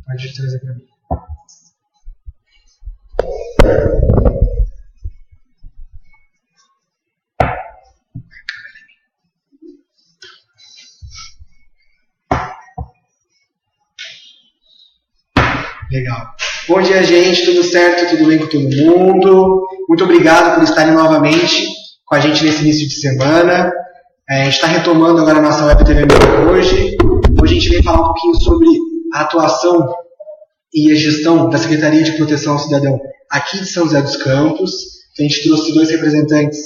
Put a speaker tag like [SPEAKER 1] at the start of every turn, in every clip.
[SPEAKER 1] Pode trazer para mim. Legal. Bom dia, gente. Tudo certo? Tudo bem com todo mundo? Muito obrigado por estarem novamente com a gente nesse início de semana. A gente está retomando agora a nossa Web TV hoje. Hoje a gente vem falar um pouquinho sobre a atuação e a gestão da Secretaria de Proteção ao Cidadão aqui de São José dos Campos. A gente trouxe 2 representantes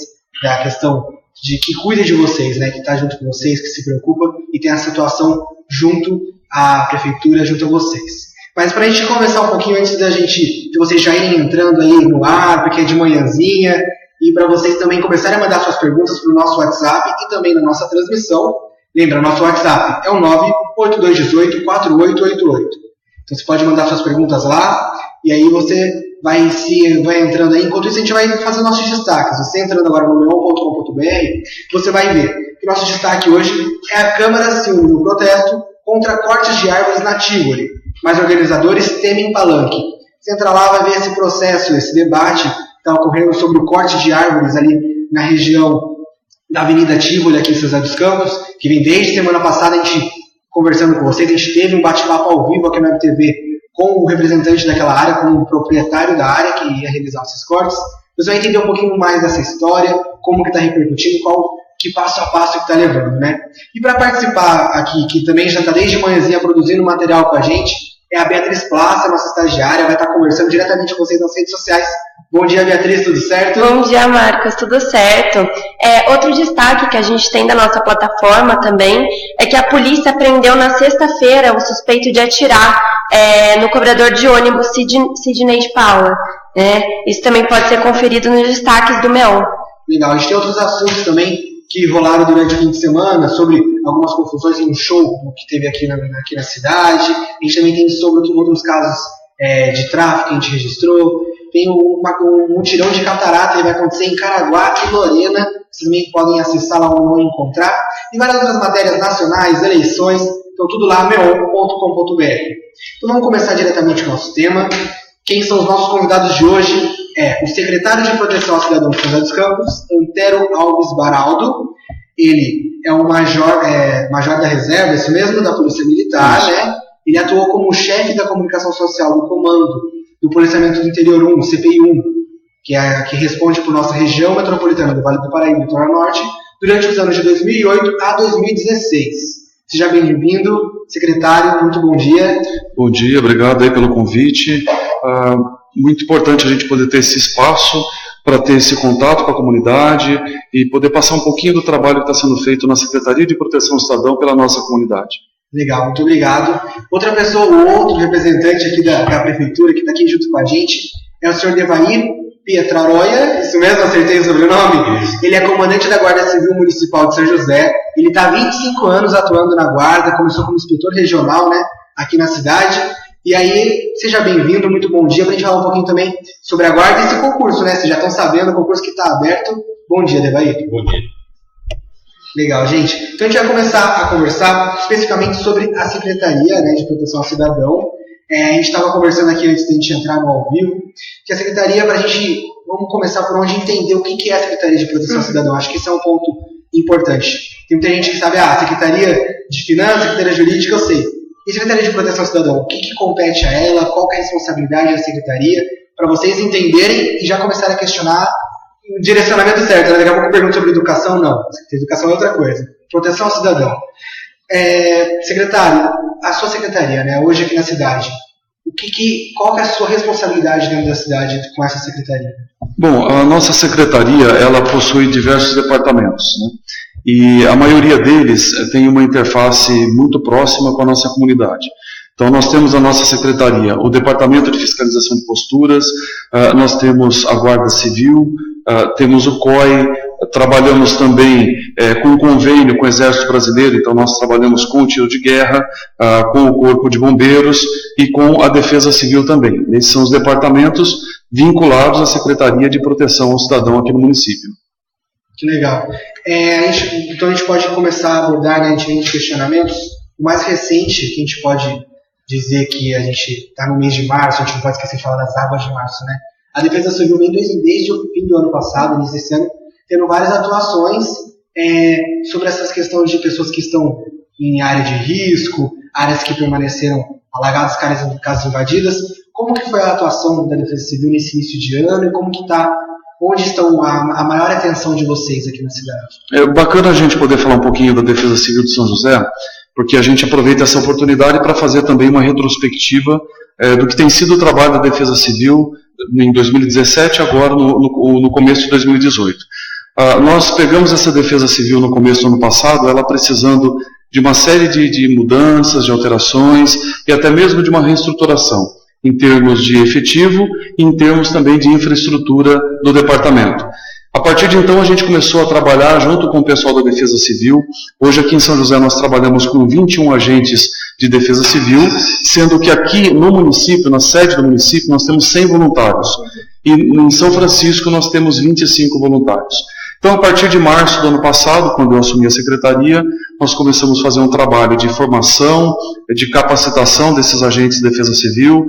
[SPEAKER 1] da questão de que cuida de vocês, né, que está junto com vocês, que se preocupa e tem a situação junto à Prefeitura, junto a vocês. Mas para a gente conversar um pouquinho antes de vocês já irem entrando aí no ar, porque é de manhãzinha, e para vocês também começarem a mandar suas perguntas para o nosso WhatsApp e também na nossa transmissão. Lembra, nosso WhatsApp é o 98218-4888. Então você pode mandar suas perguntas lá, e aí você vai entrando aí. Enquanto isso, a gente vai fazer nossos destaques. Você entrando agora no meon.com.br, você vai ver que o nosso destaque hoje é a Câmara se une no protesto contra cortes de árvores na Tivoli, mas organizadores temem palanque. Você entra lá, vai ver esse processo, esse debate que está ocorrendo sobre o corte de árvores ali na região da Avenida Tivoli, aqui em São José dos Campos, que vem desde semana passada, a gente conversando com vocês, a gente teve um bate-papo ao vivo aqui na MTV com o representante daquela área, com o proprietário da área que ia realizar esses cortes. Você vai entender um pouquinho mais dessa história, como que está repercutindo, que passo a passo que está levando, né? E para participar aqui, que também já está desde manhãzinha produzindo material com a gente, é a Beatriz Plaça, nossa estagiária, vai estar conversando diretamente com vocês nas redes sociais. Bom dia, Beatriz, tudo certo?
[SPEAKER 2] Bom dia, Marcos, tudo certo. Outro destaque que a gente tem da nossa plataforma também é que a polícia prendeu na sexta-feira o suspeito de atirar no cobrador de ônibus Sidney Power. Isso também pode ser conferido nos destaques do MEON.
[SPEAKER 1] Legal, a gente tem outros assuntos também que rolaram durante o fim de semana, sobre algumas confusões em um show que teve aqui na cidade. A gente também tem sobre outros casos de tráfico que a gente registrou. Tem um mutirão de catarata que vai acontecer em Caraguá e Lorena. Vocês também podem acessar lá ou encontrar. E várias outras matérias nacionais, eleições. Então tudo lá, meon.com.br. Então vamos começar diretamente com o nosso tema. Quem são os nossos convidados de hoje? O secretário de Proteção ao Cidadão de São José dos Campos, Antero Alves Baraldo. Ele é o major da reserva, isso mesmo, da Polícia Militar, né? Ele atuou como chefe da comunicação social do Comando do Policiamento do Interior 1, CPI-1, que responde por nossa região metropolitana do Vale do Paraíba, Litoral Norte, durante os anos de 2008 a 2016. Seja bem-vindo, secretário, muito bom dia.
[SPEAKER 3] Bom dia, obrigado aí pelo convite. Muito importante a gente poder ter esse espaço para ter esse contato com a comunidade e poder passar um pouquinho do trabalho que está sendo feito na Secretaria de Proteção ao Cidadão pela nossa comunidade.
[SPEAKER 1] Legal, muito obrigado. Outra pessoa, outro representante aqui da Prefeitura, que está aqui junto com a gente, é o senhor Devair Pietraroia, isso mesmo, acertei o sobrenome? Ele é comandante da Guarda Civil Municipal de São José. Ele está há 25 anos atuando na Guarda, começou como inspetor regional, né, aqui na cidade. E aí, seja bem-vindo, muito bom dia, para a gente falar um pouquinho também sobre a Guarda e esse concurso, né? Vocês já estão sabendo, o concurso que está aberto. Bom dia, Devair.
[SPEAKER 4] Bom dia.
[SPEAKER 1] Legal, gente. Então a gente vai começar a conversar especificamente sobre a Secretaria, né, de Proteção ao Cidadão. A gente estava conversando aqui antes de a gente entrar no ao vivo, que a Secretaria, vamos começar por onde entender o que é a Secretaria de Proteção ao Cidadão. Acho que esse é um ponto importante. Tem muita gente que sabe, a Secretaria de Finanças, Secretaria Jurídica, eu sei. E a Secretaria de Proteção ao Cidadão, o que compete a ela, qual que é a responsabilidade da Secretaria, para vocês entenderem e já começarem a questionar o direcionamento certo. Daqui a pouco eu pergunto sobre educação, não. Educação é outra coisa. Proteção ao Cidadão. Secretário, a sua secretaria, né, hoje aqui na cidade, qual que é a sua responsabilidade dentro da cidade com essa secretaria?
[SPEAKER 3] Bom, a nossa secretaria, ela possui diversos departamentos, né? E a maioria deles tem uma interface muito próxima com a nossa comunidade. Então nós temos a nossa secretaria, o Departamento de Fiscalização de Posturas, nós temos a Guarda Civil, temos o COI, trabalhamos também com convênio com o Exército Brasileiro, então nós trabalhamos com o tiro de guerra, com o Corpo de Bombeiros e com a Defesa Civil também. Esses são os departamentos vinculados à Secretaria de Proteção ao Cidadão aqui no município.
[SPEAKER 1] Que legal. Então a gente pode começar a abordar, né, diferentes questionamentos. O mais recente que a gente pode dizer que a gente está no mês de março, a gente não pode esquecer de falar das águas de março, né? A Defesa Civil vem desde o fim do ano passado, início desse ano, tendo várias atuações sobre essas questões de pessoas que estão em área de risco, áreas que permaneceram alagadas, casas invadidas. Como que foi a atuação da Defesa Civil nesse início de ano e como que está, onde estão a maior atenção de vocês aqui na cidade?
[SPEAKER 3] É bacana a gente poder falar um pouquinho da Defesa Civil de São José, porque a gente aproveita essa oportunidade para fazer também uma retrospectiva do que tem sido o trabalho da Defesa Civil em 2017, agora no começo de 2018. Nós pegamos essa Defesa Civil no começo do ano passado, ela precisando de uma série de mudanças, de alterações e até mesmo de uma reestruturação, em termos de efetivo e em termos também de infraestrutura do departamento. A partir de então a gente começou a trabalhar junto com o pessoal da Defesa Civil. Hoje aqui em São José nós trabalhamos com 21 agentes de Defesa Civil, sendo que aqui no município, na sede do município, nós temos 100 voluntários. E em São Francisco nós temos 25 voluntários. Então, a partir de março do ano passado, quando eu assumi a secretaria, nós começamos a fazer um trabalho de formação, de capacitação desses agentes de defesa civil,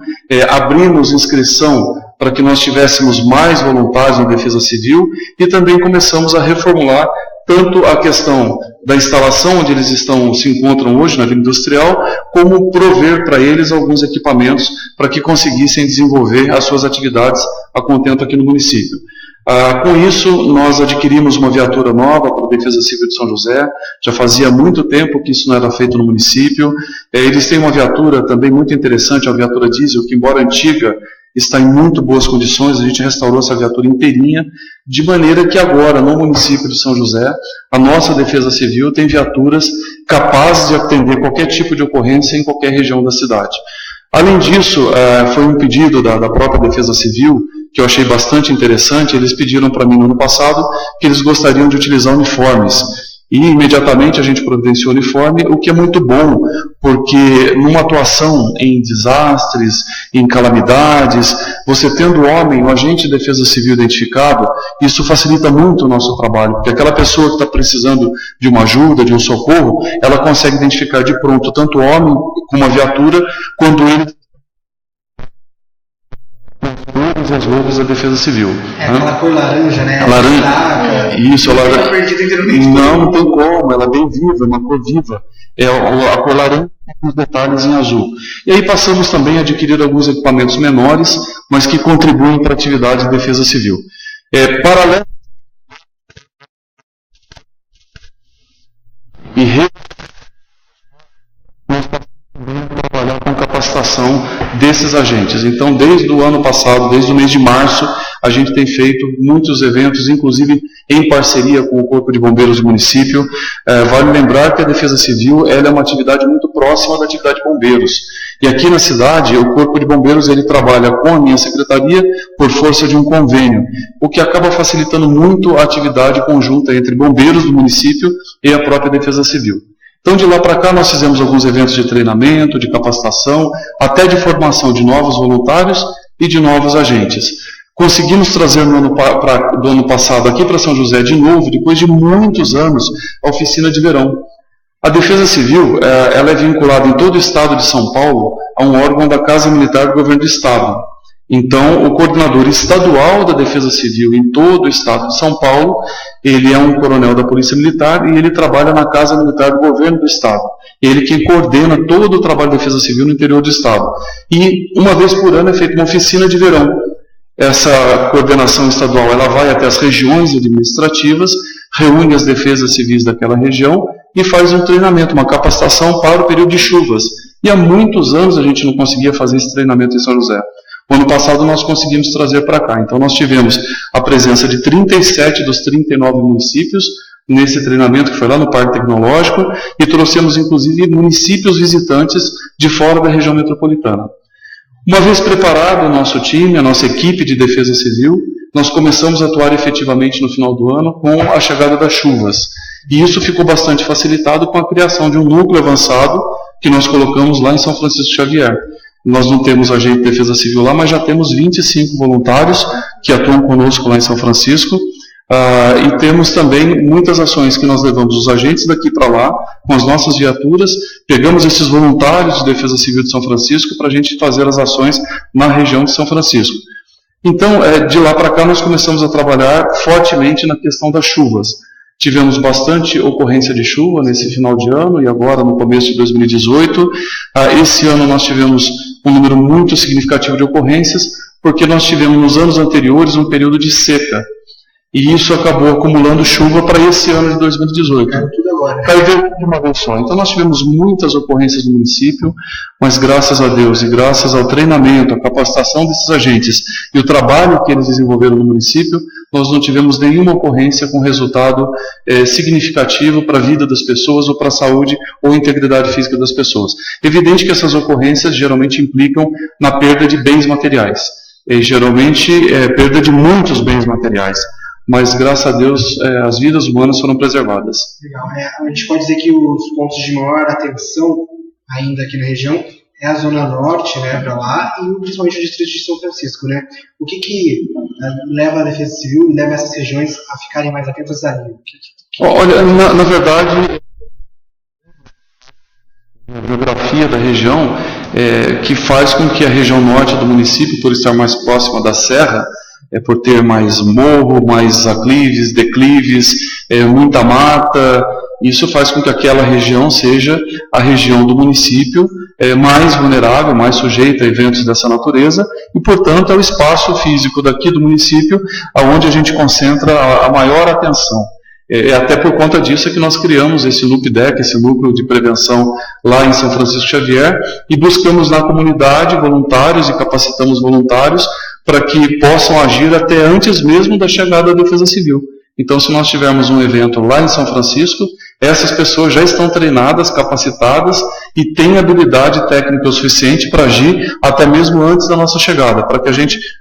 [SPEAKER 3] abrimos inscrição para que nós tivéssemos mais voluntários em defesa civil e também começamos a reformular tanto a questão da instalação onde eles se encontram hoje, na Vila Industrial, como prover para eles alguns equipamentos para que conseguissem desenvolver as suas atividades a contento aqui no município. Com isso, nós adquirimos uma viatura nova para a Defesa Civil de São José. Já fazia muito tempo que isso não era feito no município. Eles têm uma viatura também muito interessante, uma viatura diesel, que embora antiga, está em muito boas condições. A gente restaurou essa viatura inteirinha, de maneira que agora, no município de São José, a nossa Defesa Civil tem viaturas capazes de atender qualquer tipo de ocorrência em qualquer região da cidade. Além disso, foi um pedido da própria Defesa Civil, que eu achei bastante interessante. Eles pediram para mim no ano passado que eles gostariam de utilizar uniformes. E imediatamente a gente providenciou uniforme, o que é muito bom, porque numa atuação em desastres, em calamidades, você tendo um agente de defesa civil identificado, isso facilita muito o nosso trabalho, porque aquela pessoa que está precisando de uma ajuda, de um socorro, ela consegue identificar de pronto tanto o homem como a viatura, quando ele todas as roupas da Defesa Civil.
[SPEAKER 1] Aquela cor laranja, né?
[SPEAKER 3] Laranja. Isso, laranja. Não tem como, ela é bem viva, é uma cor viva. A cor laranja com os detalhes em azul. E aí passamos também a adquirir alguns equipamentos menores, mas que contribuem para a atividade de Defesa Civil. Paralelo e nós passamos a trabalhar com capacitação desses agentes. Então, desde o ano passado, desde o mês de março, a gente tem feito muitos eventos, inclusive em parceria com o Corpo de Bombeiros do município. Vale lembrar que a Defesa Civil ela é uma atividade muito próxima da atividade de bombeiros. E aqui na cidade, o Corpo de Bombeiros ele trabalha com a minha secretaria por força de um convênio, o que acaba facilitando muito a atividade conjunta entre bombeiros do município e a própria Defesa Civil. Então, de lá para cá, nós fizemos alguns eventos de treinamento, de capacitação, até de formação de novos voluntários e de novos agentes. Conseguimos trazer do ano passado aqui para São José de novo, depois de muitos anos, a oficina de verão. A Defesa Civil ela é vinculada em todo o estado de São Paulo a um órgão da Casa Militar do Governo do Estado. Então, o coordenador estadual da Defesa Civil em todo o estado de São Paulo, ele é um coronel da Polícia Militar e ele trabalha na Casa Militar do Governo do Estado. Ele quem coordena todo o trabalho da Defesa Civil no interior do Estado. E uma vez por ano é feita uma oficina de verão. Essa coordenação estadual ela vai até as regiões administrativas, reúne as defesas civis daquela região e faz um treinamento, uma capacitação para o período de chuvas. E há muitos anos a gente não conseguia fazer esse treinamento em São José. O ano passado nós conseguimos trazer para cá. Então nós tivemos a presença de 37 dos 39 municípios nesse treinamento que foi lá no Parque Tecnológico e trouxemos inclusive municípios visitantes de fora da região metropolitana. Uma vez preparado o nosso time, a nossa equipe de defesa civil, nós começamos a atuar efetivamente no final do ano com a chegada das chuvas. E isso ficou bastante facilitado com a criação de um núcleo avançado que nós colocamos lá em São Francisco Xavier. Nós não temos agente de defesa civil lá, mas já temos 25 voluntários que atuam conosco lá em São Francisco. E temos também muitas ações que nós levamos os agentes daqui para lá, com as nossas viaturas, pegamos esses voluntários de Defesa Civil de São Francisco para a gente fazer as ações na região de São Francisco. Então, de lá para cá, nós começamos a trabalhar fortemente na questão das chuvas. Tivemos bastante ocorrência de chuva nesse final de ano e agora no começo de 2018. Esse ano nós tivemos um número muito significativo de ocorrências, porque nós tivemos nos anos anteriores um período de seca. E isso acabou acumulando chuva para esse ano de 2018. Caiu de uma vez só. Então nós tivemos muitas ocorrências no município, mas graças a Deus e graças ao treinamento, à capacitação desses agentes e o trabalho que eles desenvolveram no município, nós não tivemos nenhuma ocorrência com resultado significativo para a vida das pessoas ou para a saúde ou integridade física das pessoas. Evidente que essas ocorrências geralmente implicam na perda de bens materiais. E, geralmente, perda de muitos bens materiais. Mas, graças a Deus, as vidas humanas foram preservadas.
[SPEAKER 1] Legal. A gente pode dizer que os pontos de maior atenção, ainda aqui na região, é a Zona Norte, né, para lá, e principalmente o Distrito de São Francisco, né? O que leva a Defesa Civil e leva essas regiões a ficarem mais atentas ali?
[SPEAKER 3] Olha, na verdade, a geografia da região que faz com que a região norte do município, por estar mais próxima da serra, por ter mais morro, mais aclives, declives, muita mata, isso faz com que aquela região seja a região do município mais vulnerável, mais sujeita a eventos dessa natureza, e, portanto, é o espaço físico daqui do município onde a gente concentra a maior atenção. Até por conta disso que nós criamos esse NUPDEC, esse Núcleo de Prevenção lá em São Francisco Xavier, e buscamos na comunidade voluntários e capacitamos voluntários para que possam agir até antes mesmo da chegada da Defesa Civil. Então, se nós tivermos um evento lá em São Francisco, essas pessoas já estão treinadas, capacitadas e têm habilidade técnica o suficiente para agir até mesmo antes da nossa chegada, para que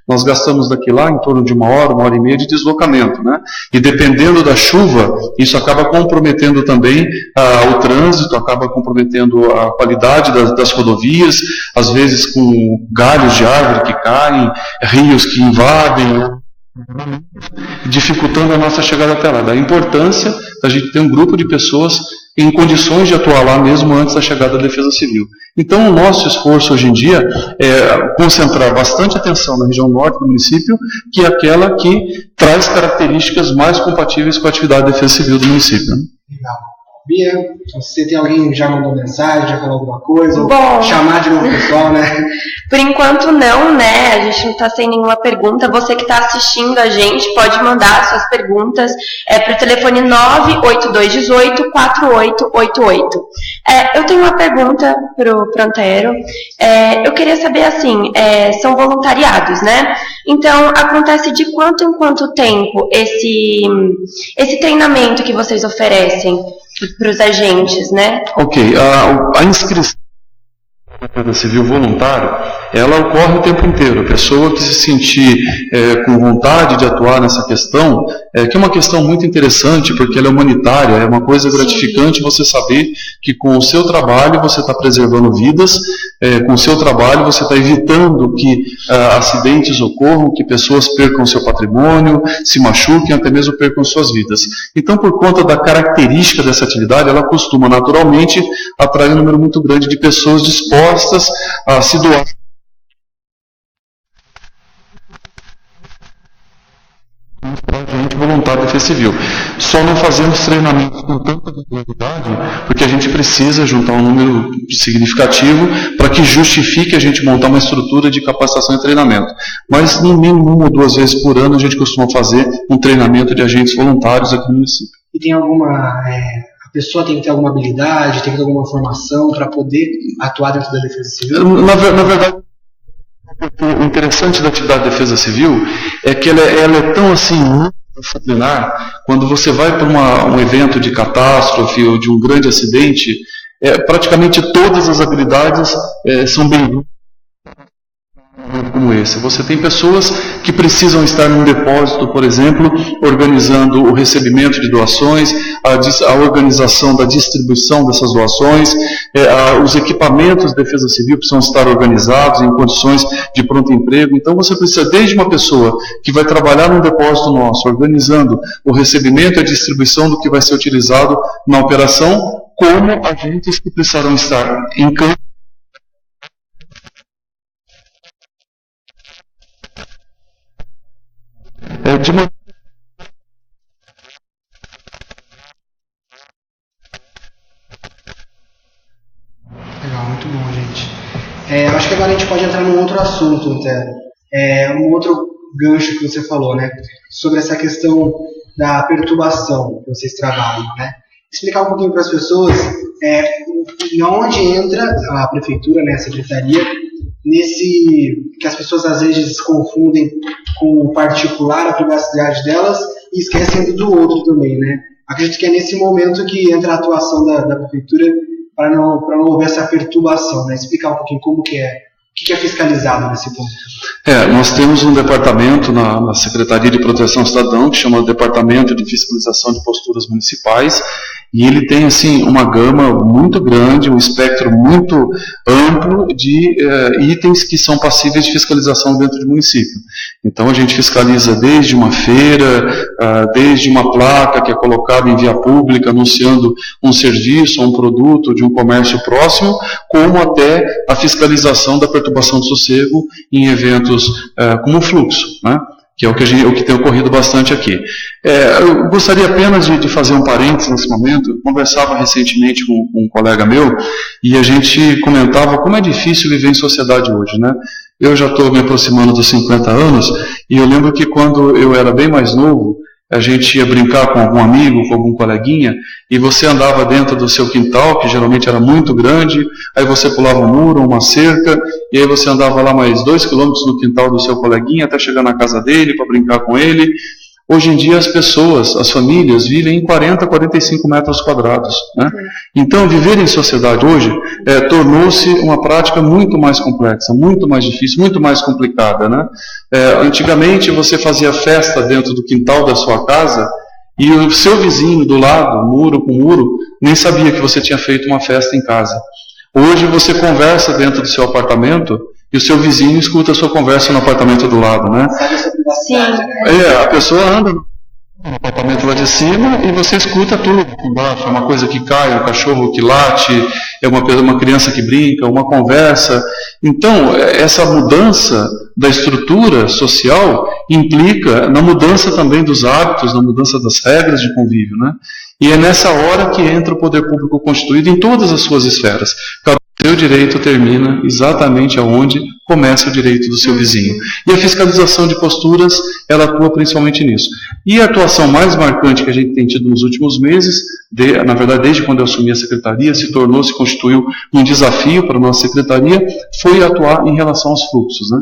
[SPEAKER 3] nós gastamos daqui lá em torno de 1 hora e meia de deslocamento, né? E dependendo da chuva, isso acaba comprometendo também o trânsito, acaba comprometendo a qualidade das rodovias, às vezes com galhos de árvore que caem, rios que invadem, dificultando a nossa chegada até lá. Da importância da gente ter um grupo de pessoas em condições de atuar lá mesmo antes da chegada da Defesa Civil. Então, o nosso esforço hoje em dia é concentrar bastante atenção na região norte do município, que é aquela que traz características mais compatíveis com a atividade da Defesa Civil do município.
[SPEAKER 1] Legal. Bia, você tem alguém que já mandou mensagem, já falou alguma coisa?
[SPEAKER 2] Bom,
[SPEAKER 1] chamar de novo o pessoal, né?
[SPEAKER 2] Por enquanto não, né? A gente não está sem nenhuma pergunta. Você que está assistindo a gente pode mandar suas perguntas para o telefone 98218-4888. Eu tenho uma pergunta para o Antero. Eu queria saber, assim, são voluntariados, né? Então, acontece de quanto em quanto tempo esse treinamento que vocês oferecem para os agentes, né?
[SPEAKER 3] Ok, a inscrição da Defesa Civil voluntário, ela ocorre o tempo inteiro. A pessoa que se sentir com vontade de atuar nessa questão, que é uma questão muito interessante, porque ela é humanitária, é uma coisa gratificante você saber que com o seu trabalho você está preservando vidas, com o seu trabalho você está evitando que acidentes ocorram, que pessoas percam seu patrimônio, se machuquem, até mesmo percam suas vidas. Então, por conta da característica dessa atividade, ela costuma naturalmente atrair um número muito grande de pessoas dispostas a se doar. Agente voluntário da Defesa Civil. Só não fazemos treinamentos com tanta regularidade, porque a gente precisa juntar um número significativo para que justifique a gente montar uma estrutura de capacitação e treinamento. Mas no mínimo 1 ou 2 vezes por ano a gente costuma fazer um treinamento de agentes voluntários aqui no município.
[SPEAKER 1] E tem a pessoa tem que ter alguma habilidade, tem que ter alguma formação para poder atuar dentro da Defesa Civil?
[SPEAKER 3] Na verdade, o interessante da atividade da Defesa Civil é que ela é tão assim disciplinar. Quando você vai para um evento de catástrofe ou de um grande acidente, praticamente todas as habilidades são bem-vindas. departamento como esse. Você tem pessoas que precisam estar num depósito, por exemplo, organizando o recebimento de doações, a organização da distribuição dessas doações, os equipamentos de defesa civil precisam estar organizados em condições de pronto emprego. Então você precisa desde uma pessoa que vai trabalhar num depósito nosso, organizando o recebimento e a distribuição do que vai ser utilizado na operação, como agentes que precisarão estar em campo.
[SPEAKER 1] Legal, muito bom, gente. Eu acho que agora a gente pode entrar num outro assunto, até. Um outro gancho que você falou, né? Sobre essa questão da perturbação que vocês trabalham, né? Explicar um pouquinho para as pessoas onde entra a prefeitura, né, a secretaria, nesse que as pessoas às vezes confundem com o particular, a privacidade delas, e esquecem do outro também, né? Acredito que é nesse momento que entra a atuação da prefeitura para não haver essa perturbação, né? Explicar um pouquinho como que é, o que é fiscalizado nesse ponto.
[SPEAKER 3] Nós temos um departamento na Secretaria de Proteção Cidadã, que chama Departamento de Fiscalização de Posturas Municipais, e ele tem assim uma gama muito grande, um espectro muito amplo de itens que são passíveis de fiscalização dentro do município. Então a gente fiscaliza desde uma feira, desde uma placa que é colocada em via pública anunciando um serviço ou um produto de um comércio próximo, como até a fiscalização da perturbação do sossego em eventos como o fluxo, né? Que é o que tem ocorrido bastante aqui. Eu gostaria apenas de fazer um parênteses nesse momento. Eu conversava recentemente com um colega meu e a gente comentava como é difícil viver em sociedade hoje, né? Eu já estou me aproximando dos 50 anos e eu lembro que quando eu era bem mais novo, a gente ia brincar com algum amigo, com algum coleguinha, e você andava dentro do seu quintal, que geralmente era muito grande, aí você pulava um muro, uma cerca, e aí você andava lá mais 2 quilômetros no quintal do seu coleguinha, até chegar na casa dele, para brincar com ele. Hoje em dia as pessoas, as famílias, vivem em 40, 45 metros quadrados, né? Então viver em sociedade hoje tornou-se uma prática muito mais complexa, muito mais difícil, muito mais complicada, né? Antigamente você fazia festa dentro do quintal da sua casa e o seu vizinho do lado, muro com muro, nem sabia que você tinha feito uma festa em casa. Hoje você conversa dentro do seu apartamento e o seu vizinho escuta a sua conversa no apartamento do lado, né?
[SPEAKER 2] Sim.
[SPEAKER 3] A pessoa anda no apartamento lá de cima e você escuta tudo embaixo. É uma coisa que cai, um cachorro que late, é uma criança que brinca, uma conversa. Então, essa mudança da estrutura social implica na mudança também dos hábitos, na mudança das regras de convívio, né? E é nessa hora que entra o poder público constituído em todas as suas esferas. O seu direito termina exatamente aonde começa o direito do seu vizinho. E a fiscalização de posturas, ela atua principalmente nisso. E a atuação mais marcante que a gente tem tido nos últimos meses, na verdade desde quando eu assumi a secretaria, se constituiu um desafio para a nossa secretaria, foi atuar em relação aos fluxos, né?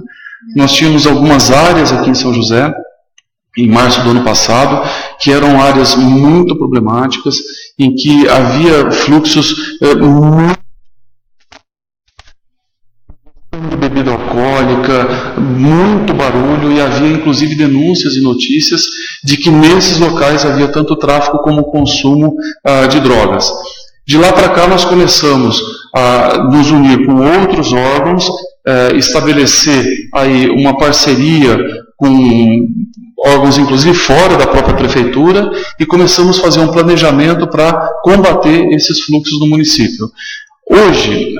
[SPEAKER 3] Nós tínhamos algumas áreas aqui em São José, em março do ano passado, que eram áreas muito problemáticas, em que havia fluxos muito de bebida alcoólica, muito barulho, e havia inclusive denúncias e notícias de que nesses locais havia tanto tráfico como consumo de drogas. De lá para cá nós começamos a nos unir com outros órgãos, estabelecer aí uma parceria com órgãos inclusive fora da própria prefeitura, e começamos a fazer um planejamento para combater esses fluxos no município. Hoje,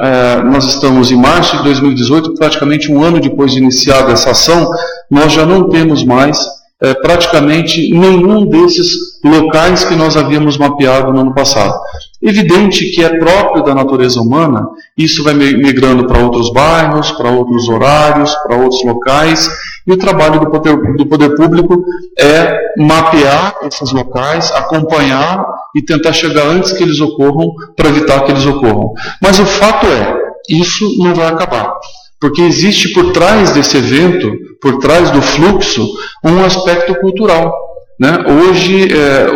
[SPEAKER 3] nós estamos em março de 2018, praticamente um ano depois de iniciada essa ação, nós já não temos mais praticamente nenhum desses locais que nós havíamos mapeado no ano passado. Evidente que é próprio da natureza humana, isso vai migrando para outros bairros, para outros horários, para outros locais, e o trabalho do poder público é mapear esses locais, acompanhar e tentar chegar antes que eles ocorram, para evitar que eles ocorram. Mas o fato isso não vai acabar, porque existe por trás desse evento, por trás do fluxo, um aspecto cultural. né? Hoje,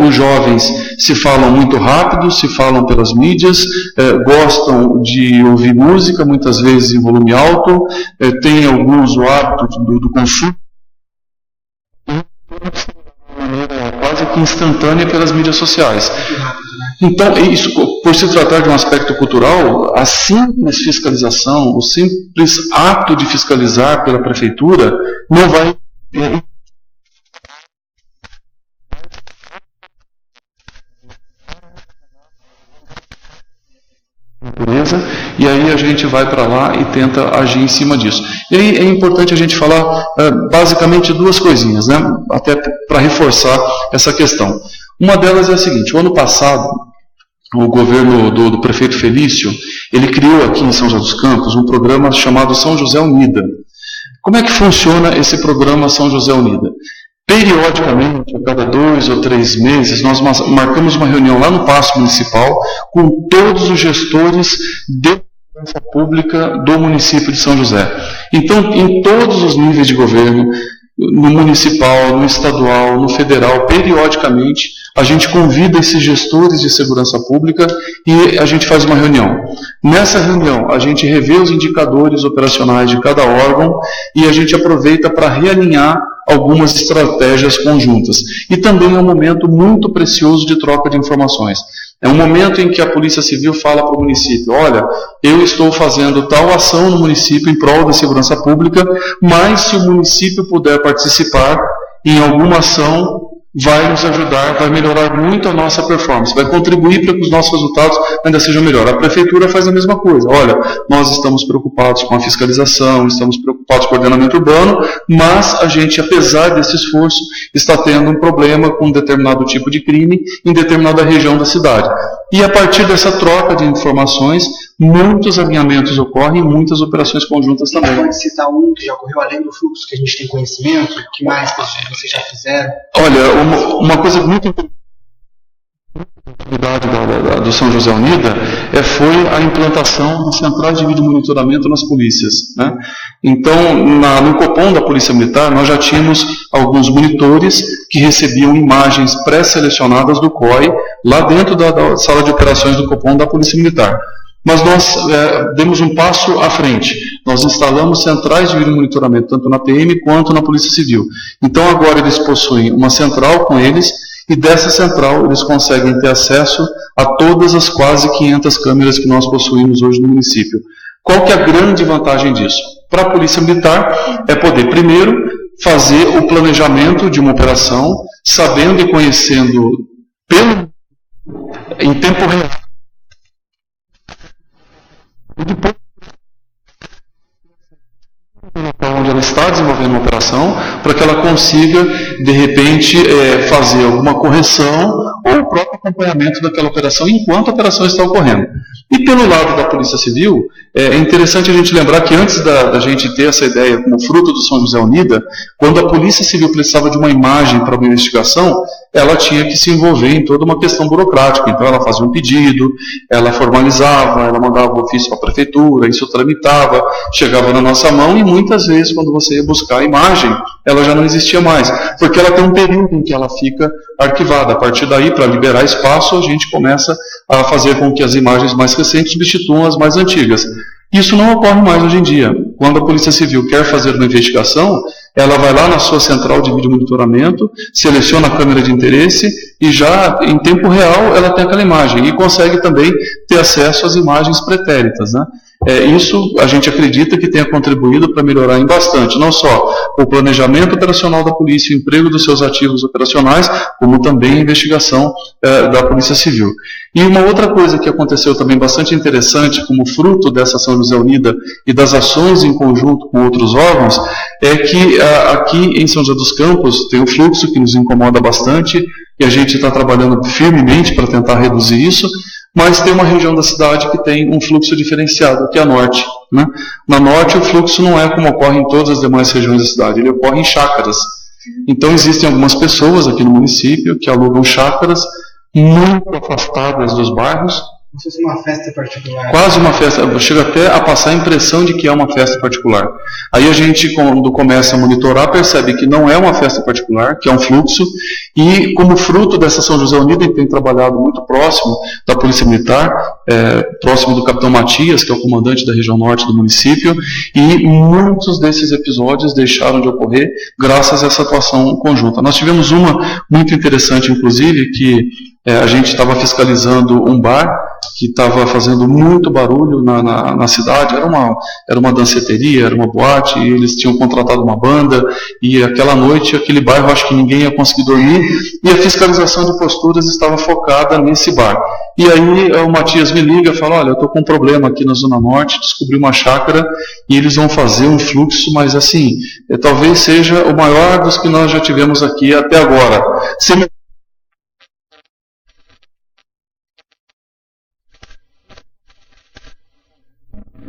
[SPEAKER 3] os jovens se falam muito rápido, se falam pelas mídias, gostam de ouvir música, muitas vezes em volume alto, têm alguns o hábito do consumo, de maneira quase que instantânea pelas mídias sociais. Então, isso, por se tratar de um aspecto cultural, a simples fiscalização, o simples ato de fiscalizar pela prefeitura, não vai... E aí a gente vai para lá e tenta agir em cima disso. E aí é importante a gente falar basicamente duas coisinhas, né? Até para reforçar essa questão. Uma delas é a seguinte: o ano passado, o governo do prefeito Felício, ele criou aqui em São José dos Campos um programa chamado São José Unida. Como é que funciona esse programa São José Unida? Periodicamente, a cada 2 ou 3 meses, nós marcamos uma reunião lá no Paço Municipal com todos os gestores de segurança pública do município de São José. Então, em todos os níveis de governo, no municipal, no estadual, no federal, periodicamente, a gente convida esses gestores de segurança pública e a gente faz uma reunião. Nessa reunião, a gente revê os indicadores operacionais de cada órgão e a gente aproveita para realinhar algumas estratégias conjuntas. E também é um momento muito precioso de troca de informações. É um momento em que a Polícia Civil fala para o município: olha, eu estou fazendo tal ação no município em prol da segurança pública, mas se o município puder participar em alguma ação, vai nos ajudar, vai melhorar muito a nossa performance, vai contribuir para que os nossos resultados ainda sejam melhores. A prefeitura faz a mesma coisa. Olha, nós estamos preocupados com a fiscalização, estamos preocupados com o ordenamento urbano, mas a gente, apesar desse esforço, está tendo um problema com um determinado tipo de crime em determinada região da cidade. E a partir dessa troca de informações, muitos alinhamentos ocorrem, muitas operações conjuntas também.
[SPEAKER 1] Pode citar um que já ocorreu além do fluxo que a gente tem conhecimento? O que mais vocês já fizeram?
[SPEAKER 3] Olha, uma coisa muito importante do São José Unida foi a implantação de centrais de vídeo monitoramento nas polícias, né? Então, no Copom da Polícia Militar, nós já tínhamos alguns monitores que recebiam imagens pré-selecionadas do COI lá dentro da sala de operações do Copom da Polícia Militar. Mas nós demos um passo à frente. Nós instalamos centrais de vídeo monitoramento, tanto na PM quanto na Polícia Civil. Então agora eles possuem uma central com eles, e dessa central eles conseguem ter acesso a todas as quase 500 câmeras que nós possuímos hoje no município. Qual que é a grande vantagem disso? Para a Polícia Militar é poder, primeiro, fazer o planejamento de uma operação, sabendo e conhecendo em tempo real, e depois, onde ela está desenvolvendo uma operação, para que ela consiga, de repente, fazer alguma correção ou o próprio acompanhamento daquela operação enquanto a operação está ocorrendo. E pelo lado da Polícia Civil, é interessante a gente lembrar que antes da gente ter essa ideia como fruto do São José Unida, quando a Polícia Civil precisava de uma imagem para uma investigação, ela tinha que se envolver em toda uma questão burocrática. Então ela fazia um pedido, ela formalizava, ela mandava o ofício para a prefeitura, isso tramitava, chegava na nossa mão e muitas vezes quando você ia buscar a imagem, ela já não existia mais, porque ela tem um período em que ela fica arquivada. A partir daí, para liberar espaço, a gente começa a fazer com que as imagens mais recentes substituam as mais antigas. Isso não ocorre mais hoje em dia. Quando a Polícia Civil quer fazer uma investigação, ela vai lá na sua central de vídeo monitoramento, seleciona a câmera de interesse e já em tempo real ela tem aquela imagem e consegue também ter acesso às imagens pretéritas, né? Isso a gente acredita que tenha contribuído para melhorar em bastante, não só o planejamento operacional da polícia, o emprego dos seus ativos operacionais, como também a investigação da Polícia Civil. E uma outra coisa que aconteceu também bastante interessante, como fruto dessa São José Unida e das ações em conjunto com outros órgãos, é que aqui em São José dos Campos tem um fluxo que nos incomoda bastante e a gente está trabalhando firmemente para tentar reduzir isso, mas tem uma região da cidade que tem um fluxo diferenciado, que é a norte, né? Na norte o fluxo não é como ocorre em todas as demais regiões da cidade, ele ocorre em chácaras. Então existem algumas pessoas aqui no município que alugam chácaras muito afastadas dos bairros,
[SPEAKER 1] Como se fosse uma festa particular.
[SPEAKER 3] Quase uma festa, chega até a passar a impressão de que é uma festa particular. Aí a gente, quando começa a monitorar, percebe que não é uma festa particular, que é um fluxo, e como fruto dessa São José Unida, a gente tem trabalhado muito próximo da Polícia Militar, próximo do Capitão Matias, que é o comandante da região norte do município, e muitos desses episódios deixaram de ocorrer graças a essa atuação conjunta. Nós tivemos uma muito interessante, inclusive, que a gente estava fiscalizando um bar que estava fazendo muito barulho na cidade. Era uma danceteria, era uma boate, e eles tinham contratado uma banda, e aquela noite, aquele bairro, acho que ninguém ia conseguir dormir, e a fiscalização de posturas estava focada nesse bar. E aí o Matias me liga e fala: olha, eu estou com um problema aqui na Zona Norte, descobri uma chácara e eles vão fazer um fluxo, mas assim, talvez seja o maior dos que nós já tivemos aqui até agora.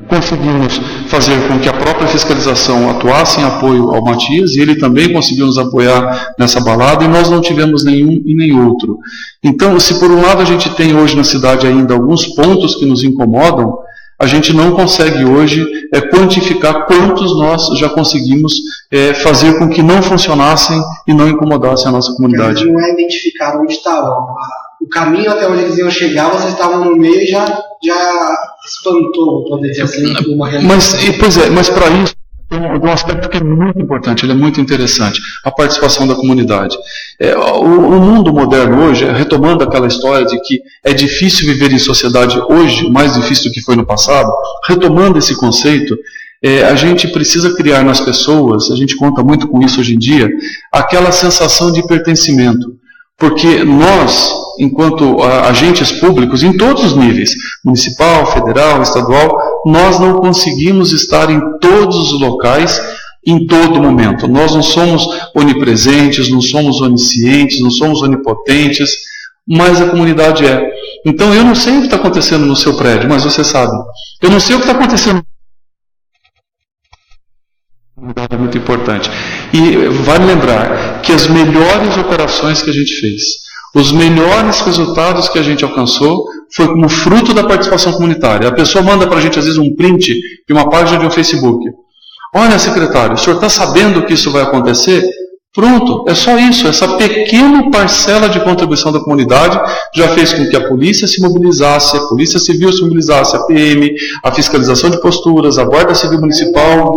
[SPEAKER 3] Conseguimos fazer com que a própria fiscalização atuasse em apoio ao Matias, e ele também conseguiu nos apoiar nessa balada, e nós não tivemos nenhum e nem outro. Então, se por um lado a gente tem hoje na cidade ainda alguns pontos que nos incomodam, a gente não consegue hoje quantificar quantos nós já conseguimos fazer com que não funcionassem e não incomodassem a nossa comunidade.
[SPEAKER 1] Não é identificar onde estavam. O caminho até onde eles iam chegar, vocês estavam no meio e já espantou, poder dizer assim, uma realidade.
[SPEAKER 3] Mas para isso, tem um aspecto que é muito importante, ele é muito interessante, a participação da comunidade. O mundo moderno hoje, retomando aquela história de que é difícil viver em sociedade hoje, mais difícil do que foi no passado, retomando esse conceito, a gente precisa criar nas pessoas, a gente conta muito com isso hoje em dia, aquela sensação de pertencimento. Porque nós, enquanto agentes públicos, em todos os níveis, municipal, federal, estadual, nós não conseguimos estar em todos os locais, em todo momento. Nós não somos onipresentes, não somos oniscientes, não somos onipotentes, mas a comunidade é. Então eu não sei o que está acontecendo no seu prédio, mas você sabe. Eu não sei o que está acontecendo. É muito importante. E vale lembrar que as melhores operações que a gente fez, os melhores resultados que a gente alcançou, foi como fruto da participação comunitária. A pessoa manda para a gente, às vezes, um print de uma página de um Facebook. Olha, secretário, o senhor está sabendo que isso vai acontecer? Pronto, é só isso. Essa pequena parcela de contribuição da comunidade já fez com que a polícia se mobilizasse, a polícia civil se mobilizasse, a PM, a fiscalização de posturas, a Guarda Civil Municipal.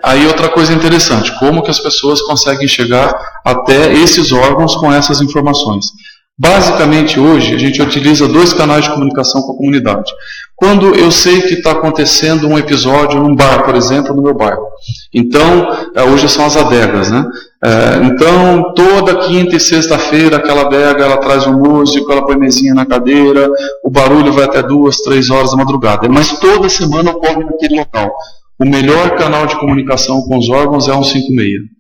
[SPEAKER 3] Aí outra coisa interessante, como que as pessoas conseguem chegar até esses órgãos com essas informações? Basicamente hoje a gente utiliza 2 canais de comunicação com a comunidade. Quando eu sei que está acontecendo um episódio num bar, por exemplo, no meu bairro. Então, hoje são as adegas, né? Então, toda quinta e sexta-feira, aquela adega, ela traz um músico, ela põe mesinha na cadeira, o barulho vai até 2, 3 horas da madrugada. Mas toda semana ocorre naquele local. O melhor canal de comunicação com os órgãos é um 156.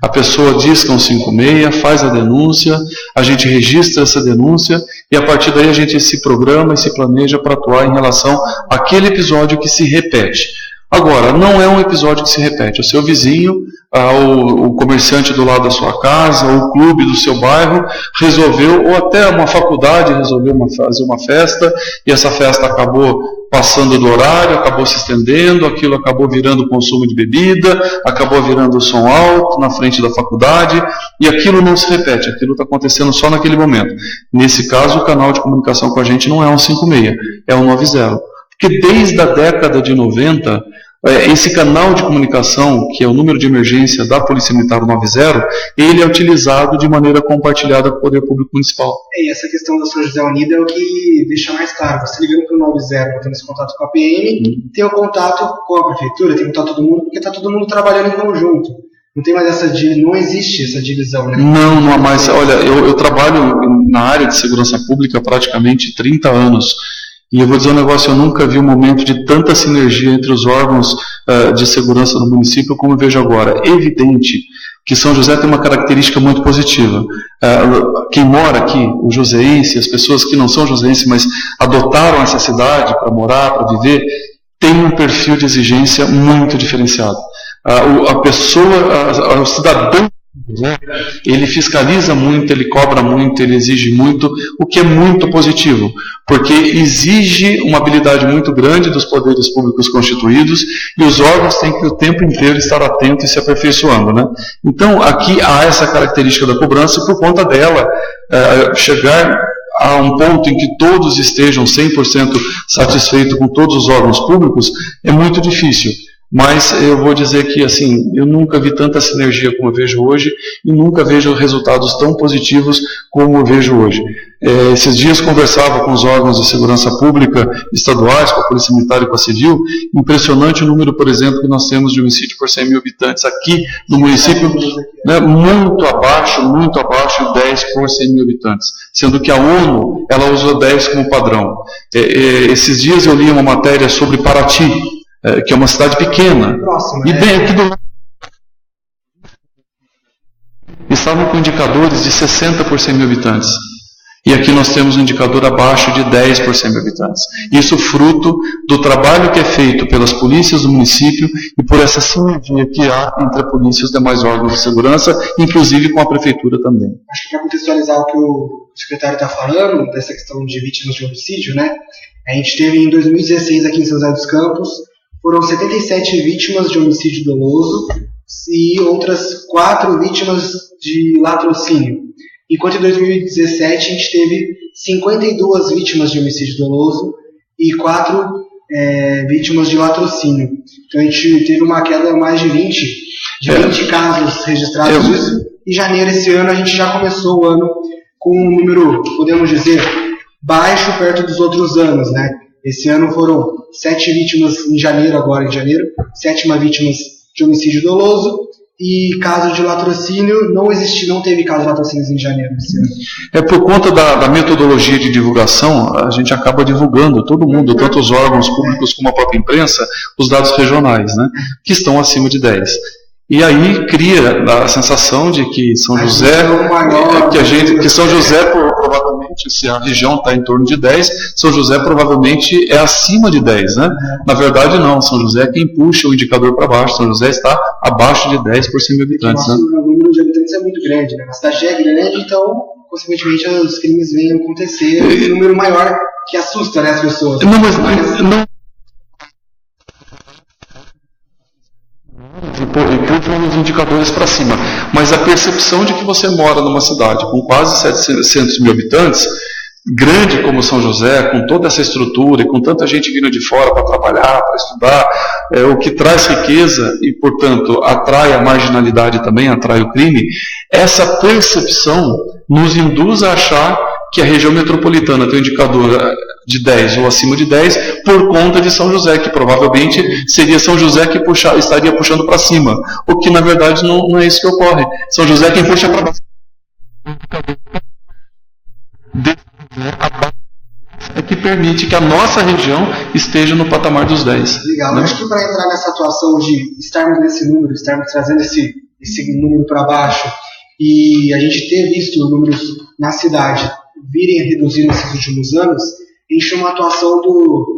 [SPEAKER 3] A pessoa diz que é um 156, faz a denúncia, a gente registra essa denúncia e a partir daí a gente se programa e se planeja para atuar em relação àquele episódio que se repete. Agora, não é um episódio que se repete. O seu vizinho, o comerciante do lado da sua casa, o clube do seu bairro resolveu, ou até uma faculdade resolveu fazer uma festa, e essa festa acabou passando do horário, acabou se estendendo, aquilo acabou virando consumo de bebida, acabou virando som alto na frente da faculdade, e aquilo não se repete, aquilo está acontecendo só naquele momento. Nesse caso, o canal de comunicação com a gente não é um 56, é um 90. Porque desde a década de 90, esse canal de comunicação, que é o número de emergência da Polícia Militar 90, ele é utilizado de maneira compartilhada com o Poder Público Municipal.
[SPEAKER 1] E essa questão da São José Unida é o que deixa mais claro. Você ligando para o 90, tendo esse contato com a PM, tem o contato com a Prefeitura, tem o contato com todo mundo, porque está todo mundo trabalhando em conjunto. Não tem mais não existe essa divisão, né?
[SPEAKER 3] Não há mais. Olha, eu trabalho na área de segurança pública há praticamente 30 anos. E eu vou dizer um negócio, eu nunca vi um momento de tanta sinergia entre os órgãos de segurança do município como eu vejo agora. É evidente que São José tem uma característica muito positiva. Quem mora aqui, o joseense, as pessoas que não são joseenses, mas adotaram essa cidade para morar, para viver, tem um perfil de exigência muito diferenciado. A pessoa, o cidadão ele fiscaliza muito, ele cobra muito, ele exige muito, o que é muito positivo, porque exige uma habilidade muito grande dos poderes públicos constituídos e os órgãos têm que o tempo inteiro estar atentos e se aperfeiçoando, né? Então, aqui há essa característica da cobrança e por conta dela, chegar a um ponto em que todos estejam 100% satisfeitos com todos os órgãos públicos é muito difícil. Mas eu vou dizer que, assim, eu nunca vi tanta sinergia como eu vejo hoje e nunca vejo resultados tão positivos como eu vejo hoje. Esses dias conversava com os órgãos de segurança pública estaduais, com a Polícia Militar e com a Civil, impressionante o número, por exemplo, que nós temos de homicídio por 100 mil habitantes aqui no município, né, muito abaixo de 10 por 100 mil habitantes, sendo que a ONU, ela usa 10 como padrão. Esses dias eu li uma matéria sobre Paraty, que é uma cidade pequena, próxima, e bem aqui do lado estavam com indicadores de 60 por 100 mil habitantes. E aqui nós temos um indicador abaixo de 10 por 100 mil habitantes. Isso fruto do trabalho que é feito pelas polícias do município e por essa sinergia que há entre a polícia e os demais órgãos de segurança, inclusive com a prefeitura também.
[SPEAKER 1] Acho que para contextualizar o que o secretário está falando, dessa questão de vítimas de homicídio, né? A gente teve em 2016 aqui em São José dos Campos, foram 77 vítimas de homicídio doloso e outras 4 vítimas de latrocínio. Enquanto em 2017 a gente teve 52 vítimas de homicídio doloso e 4 vítimas de latrocínio. Então a gente teve uma queda mais de 20 casos registrados disso. Em janeiro esse ano a gente já começou o ano com um número, podemos dizer, baixo perto dos outros anos, né? Esse ano foram 7 vítimas em janeiro, 7 vítimas de homicídio doloso e caso de latrocínio, não teve caso de latrocínio em janeiro esse ano.
[SPEAKER 3] Por conta da metodologia de divulgação, a gente acaba divulgando, todo mundo, tanto os órgãos públicos como a própria imprensa, os dados regionais, né, que estão acima de 10. E aí cria a sensação de que São José, que São José provavelmente, se a região está em torno de 10, São José provavelmente é acima de 10, né? Na verdade não, São José é quem puxa o indicador para baixo, São José está abaixo de 10 por 100 mil habitantes.
[SPEAKER 1] Né? O número de habitantes é muito grande, né? A cidade é grande, então, consequentemente, os crimes vêm acontecer em um número maior que assusta, né, as pessoas.
[SPEAKER 3] Não. E puxam os indicadores para cima, mas a percepção de que você mora numa cidade com quase 700 mil habitantes, grande como São José, com toda essa estrutura e com tanta gente vindo de fora para trabalhar, para estudar, o que traz riqueza e, portanto, atrai a marginalidade também, atrai o crime, essa percepção nos induz a achar que a região metropolitana tem um indicador de 10 ou acima de 10 por conta de São José, que provavelmente seria São José que estaria puxando para cima, o que na verdade não é isso que ocorre. São José é quem puxa para baixo. É que permite que a nossa região esteja no patamar dos 10.
[SPEAKER 1] Legal, né? Acho que para entrar nessa atuação de estarmos nesse número, estarmos trazendo esse número para baixo, e a gente ter visto números na cidade virem reduzindo nesses últimos anos, a gente tem uma atuação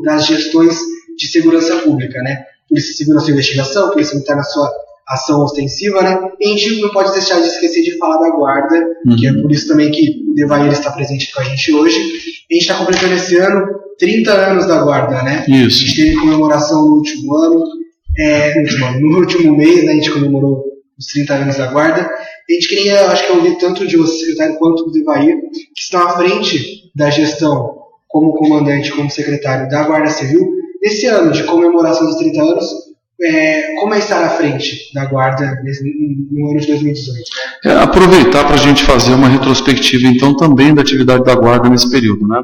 [SPEAKER 1] das gestões de segurança pública, né? Polícia Civil na sua investigação, Polícia Militar na sua ação ostensiva, né? E a gente não pode deixar de esquecer de falar da Guarda, que é por isso também que o Devair está presente com a gente hoje. A gente está completando esse ano 30 anos da Guarda, né?
[SPEAKER 3] Isso.
[SPEAKER 1] A gente teve comemoração no último ano, no último mês, né, a gente comemorou os 30 anos da Guarda. A gente queria, acho que ouvir tanto de você, secretário, quanto do Devair, que estão à frente da gestão como comandante, como secretário da Guarda Civil, nesse ano de comemoração dos 30 anos, como é estar à frente da Guarda no ano de 2018?
[SPEAKER 3] Aproveitar para a gente fazer uma retrospectiva, então, também da atividade da Guarda nesse período, né?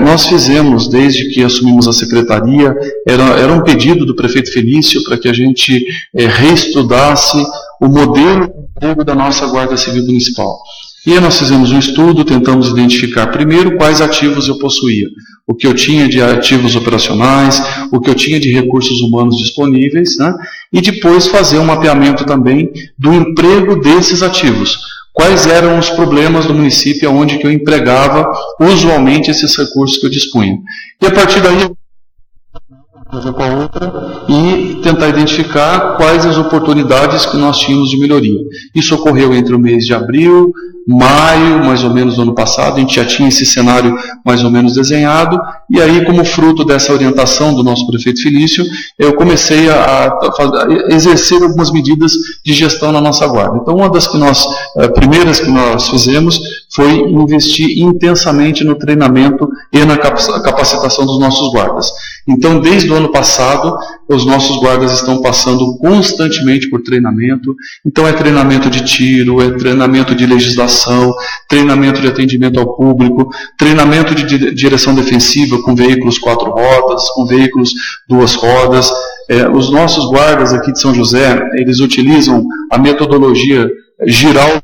[SPEAKER 3] Nós fizemos, desde que assumimos a secretaria, era um pedido do prefeito Felício para que a gente reestudasse o modelo de emprego da nossa Guarda Civil Municipal. E aí nós fizemos um estudo, tentamos identificar primeiro quais ativos eu possuía, o que eu tinha de ativos operacionais, o que eu tinha de recursos humanos disponíveis, né? E depois fazer um mapeamento também do emprego desses ativos. Quais eram os problemas do município onde que eu empregava usualmente esses recursos que eu dispunha. E a partir daí, com a outra e tentar identificar quais as oportunidades que nós tínhamos de melhoria. Isso ocorreu entre o mês de abril, maio, mais ou menos do ano passado. A gente já tinha esse cenário mais ou menos desenhado, e aí, como fruto dessa orientação do nosso prefeito Felício, eu comecei a exercer algumas medidas de gestão na nossa guarda. Então, uma das primeiras que nós fizemos foi investir intensamente no treinamento e na capacitação dos nossos guardas. Então, desde o ano passado, os nossos guardas estão passando constantemente por treinamento. Então, é treinamento de tiro, é treinamento de legislação, treinamento de atendimento ao público, treinamento de direção defensiva com veículos 4 rodas, com veículos 2 rodas. Os nossos guardas aqui de São José, eles utilizam a metodologia Giral,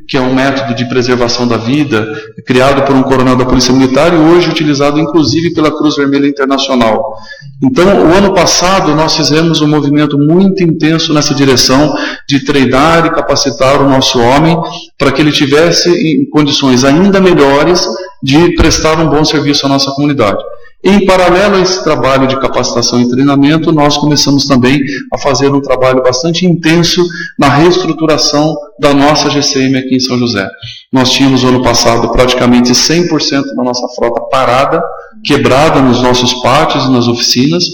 [SPEAKER 3] que é um método de preservação da vida, criado por um coronel da Polícia Militar e hoje utilizado inclusive pela Cruz Vermelha Internacional. Então, o ano passado nós fizemos um movimento muito intenso nessa direção de treinar e capacitar o nosso homem para que ele tivesse em condições ainda melhores de prestar um bom serviço à nossa comunidade. Em paralelo a esse trabalho de capacitação e treinamento, nós começamos também a fazer um trabalho bastante intenso na reestruturação da nossa GCM aqui em São José. Nós tínhamos no ano passado praticamente 100% da nossa frota parada, quebrada nos nossos pátios e nas oficinas.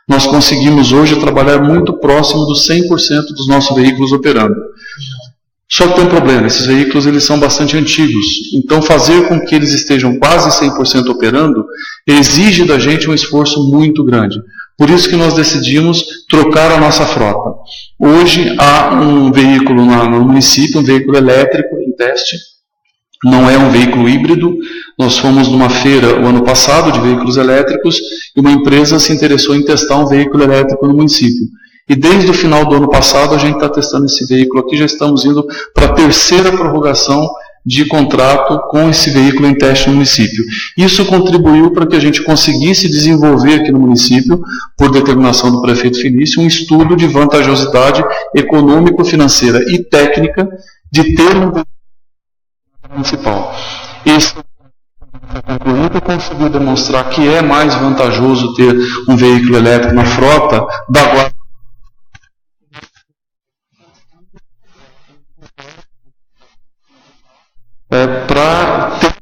[SPEAKER 3] Nós conseguimos hoje trabalhar muito próximo dos 100% dos nossos veículos operando. Só que tem um problema, esses veículos eles são bastante antigos, então fazer com que eles estejam quase 100% operando exige da gente um esforço muito grande. Por isso que nós decidimos trocar a nossa frota. Hoje há um veículo no município, um veículo elétrico em teste, não é um veículo híbrido. Nós fomos numa feira o ano passado de veículos elétricos e uma empresa se interessou em testar um veículo elétrico no município. E desde o final do ano passado a gente está testando esse veículo aqui, já estamos indo para a 3ª prorrogação de contrato com esse veículo em teste no município. Isso contribuiu para que a gente conseguisse desenvolver aqui no município, por determinação do prefeito Felício, um estudo de vantajosidade econômico-financeira e técnica de ter um veículo municipal. Esse concluído conseguiu demonstrar que é mais vantajoso ter um veículo elétrico na frota da Guarda para ter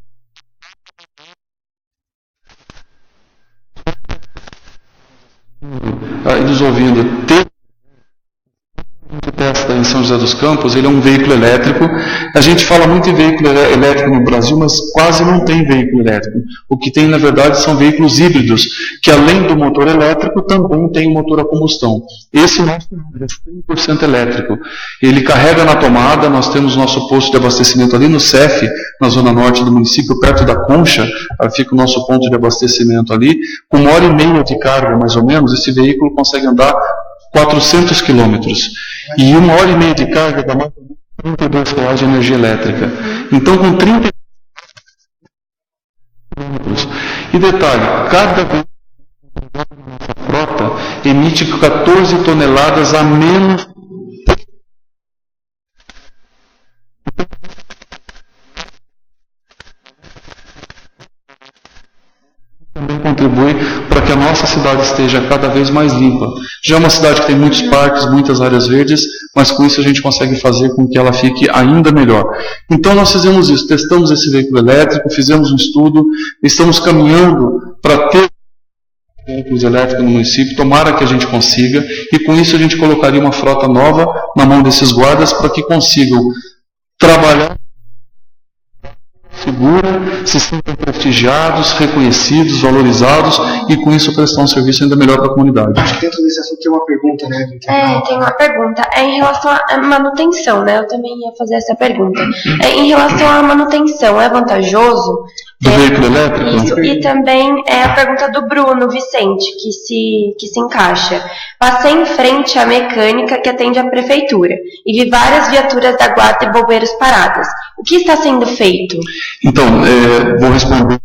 [SPEAKER 3] eles ouvindo ter que testa em São José dos Campos, ele é um veículo elétrico. A gente fala muito em veículo elétrico no Brasil, mas quase não tem veículo elétrico. O que tem, na verdade, são veículos híbridos, que além do motor elétrico, também tem o motor a combustão. Esse nosso é 100% elétrico. Ele carrega na tomada, nós temos nosso posto de abastecimento ali no CEF, na zona norte do município, perto da Concha, fica o nosso ponto de abastecimento ali. Com 1h30 de carga, mais ou menos, esse veículo consegue andar 400 quilômetros. E 1h30 de carga dá mais de 32 reais de energia elétrica. Então, com 30 quilômetros. E detalhe, cada veículo da nossa frota emite 14 toneladas a menos. Também contribui para que a nossa cidade esteja cada vez mais limpa. Já é uma cidade que tem muitos parques, muitas áreas verdes, mas com isso a gente consegue fazer com que ela fique ainda melhor. Então nós fizemos isso, testamos esse veículo elétrico, fizemos um estudo, estamos caminhando para ter veículos elétricos no município, tomara que a gente consiga, e com isso a gente colocaria uma frota nova na mão desses guardas para que consigam trabalhar segura, se sintam prestigiados, reconhecidos, valorizados e com isso prestar um serviço ainda melhor para a comunidade.
[SPEAKER 1] Acho que dentro desse assunto tem uma pergunta, né?
[SPEAKER 2] Tem uma pergunta. Em relação à manutenção, né? Eu também ia fazer essa pergunta. Em relação à manutenção, é vantajoso?
[SPEAKER 3] Do veículo elétrico?
[SPEAKER 2] Isso, e também é a pergunta do Bruno Vicente, que se encaixa. Passei em frente à mecânica que atende a prefeitura e vi várias viaturas da guarda e bombeiros paradas. O que está sendo feito?
[SPEAKER 3] Então, vou responder.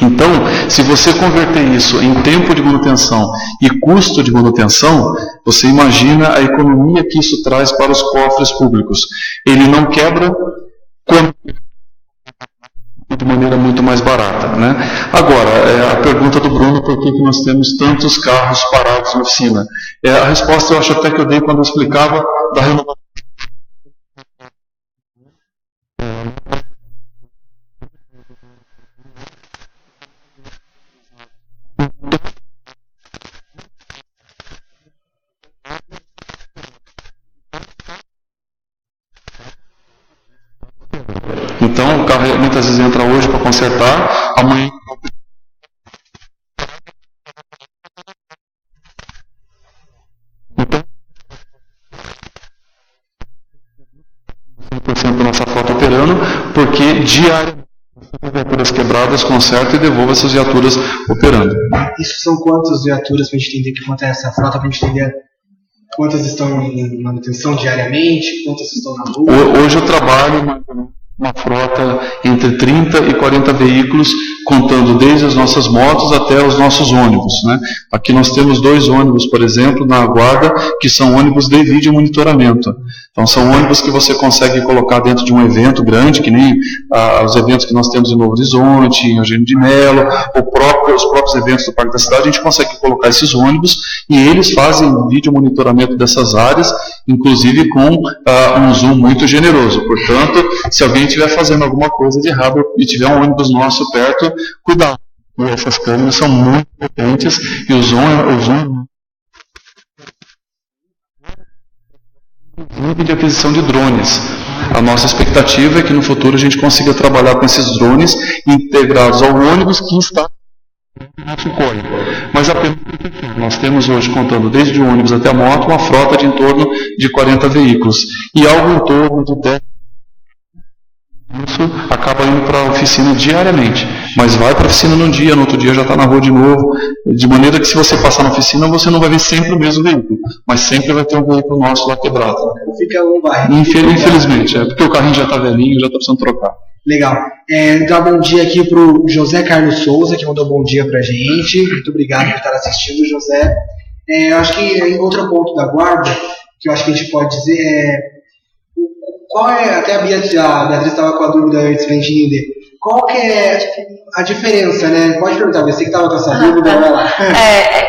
[SPEAKER 3] Então, se você converter isso em tempo de manutenção e custo de manutenção, você imagina a economia que isso traz para os cofres públicos. Ele não quebra de maneira muito mais barata, né? Agora, a pergunta do Bruno, por que nós temos tantos carros parados na oficina? A resposta eu acho até que eu dei quando eu explicava da renovação. Então, o carro muitas vezes entra hoje para consertar, amanhã. Então, 100% da nossa frota operando, porque diariamente as viaturas quebradas conserta e devolve essas viaturas operando.
[SPEAKER 1] Isso são quantas viaturas para a gente entender quanto é essa frota, para a gente entender quantas estão em manutenção diariamente, quantas estão na rua?
[SPEAKER 3] Hoje eu trabalho uma frota entre 30 e 40 veículos, contando desde as nossas motos até os nossos ônibus, né? Aqui nós temos 2 ônibus, por exemplo, na guarda, que são ônibus de vídeo monitoramento. Então são ônibus que você consegue colocar dentro de um evento grande, que nem os eventos que nós temos em Novo Horizonte, em Eugênio de Mello, os próprios eventos do Parque da Cidade, a gente consegue colocar esses ônibus e eles fazem vídeo monitoramento dessas áreas, inclusive com um zoom muito generoso. Portanto, se alguém estiver fazendo alguma coisa de errado e tiver um ônibus nosso perto, cuidado. Essas câmeras são muito potentes e o zoom de aquisição de drones. A nossa expectativa é que no futuro a gente consiga trabalhar com esses drones integrados ao ônibus que está no nosso código. Mas apenas nós temos hoje, contando desde o ônibus até a moto, uma frota de em torno de 40 veículos. E algo em torno de 10. Isso acaba indo para a oficina diariamente, mas vai para a oficina num dia, no outro dia já está na rua de novo, de maneira que se você passar na oficina você não vai ver sempre o mesmo veículo, mas sempre vai ter um veículo nosso lá quebrado.
[SPEAKER 1] Fica um bairro.
[SPEAKER 3] Infelizmente, porque o carrinho já está velhinho, já está precisando trocar.
[SPEAKER 1] Legal. Dar bom dia aqui para o José Carlos Souza, que mandou bom dia para a gente. Muito obrigado por estar assistindo, José. Eu acho que outro ponto da guarda, que eu acho que a gente pode dizer qual é, até a Beatriz estava com a dúvida antes para a gente entender, qual que é a diferença, né? Pode perguntar, você que estava com essa dúvida, vai lá.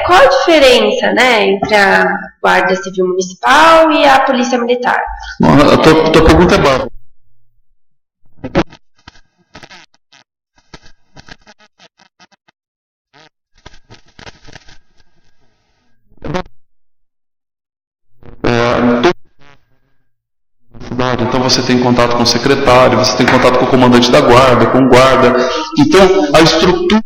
[SPEAKER 2] Qual a diferença, né, entre a Guarda Civil Municipal e a Polícia Militar?
[SPEAKER 3] A tua pergunta é básica. Então você tem contato com o secretário, você tem contato com o comandante da guarda, com o guarda. Então a estrutura.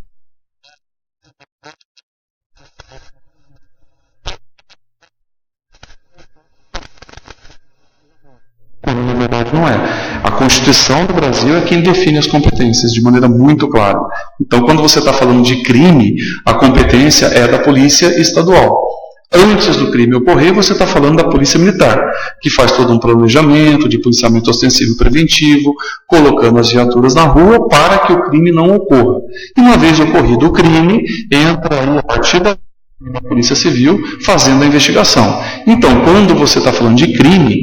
[SPEAKER 3] Na verdade não é. A Constituição do Brasil é quem define as competências de maneira muito clara. Então quando você está falando de crime, a competência é da Polícia Estadual. Antes do crime ocorrer, você está falando da Polícia Militar, que faz todo um planejamento de policiamento ostensivo e preventivo, colocando as viaturas na rua para que o crime não ocorra. E uma vez ocorrido o crime, entra aí a partir da Polícia Civil fazendo a investigação. Então, quando você está falando de crime,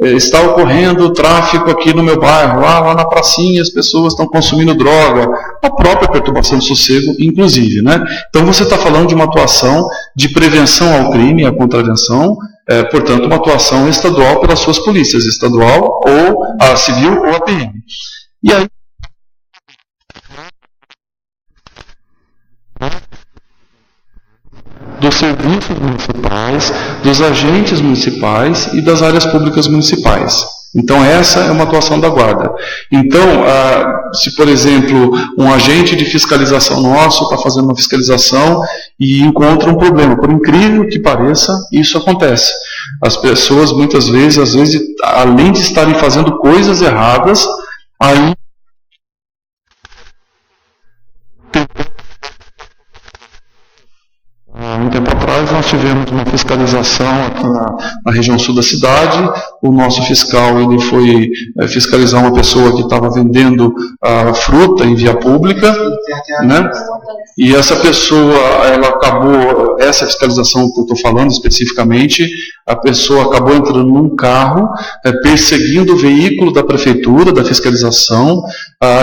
[SPEAKER 3] está ocorrendo tráfico aqui no meu bairro, lá na pracinha as pessoas estão consumindo droga, a própria perturbação do sossego, inclusive, né? Então você está falando de uma atuação de prevenção ao crime, a contravenção, portanto, uma atuação estadual pelas suas polícias, estadual ou a civil ou a PM. E aí dos serviços municipais, dos agentes municipais e das áreas públicas municipais. Então essa é uma atuação da guarda. Então, se por exemplo um agente de fiscalização nosso está fazendo uma fiscalização e encontra um problema, por incrível que pareça, isso acontece. As pessoas muitas vezes, às vezes, além de estarem fazendo coisas erradas, aí um tempo atrás nós nós tivemos uma fiscalização aqui na região sul da cidade. O nosso fiscal ele foi fiscalizar uma pessoa que estava vendendo fruta em via pública, né? E essa pessoa, ela acabou, essa fiscalização que eu estou falando especificamente, a pessoa acabou entrando num carro, perseguindo o veículo da prefeitura, da fiscalização,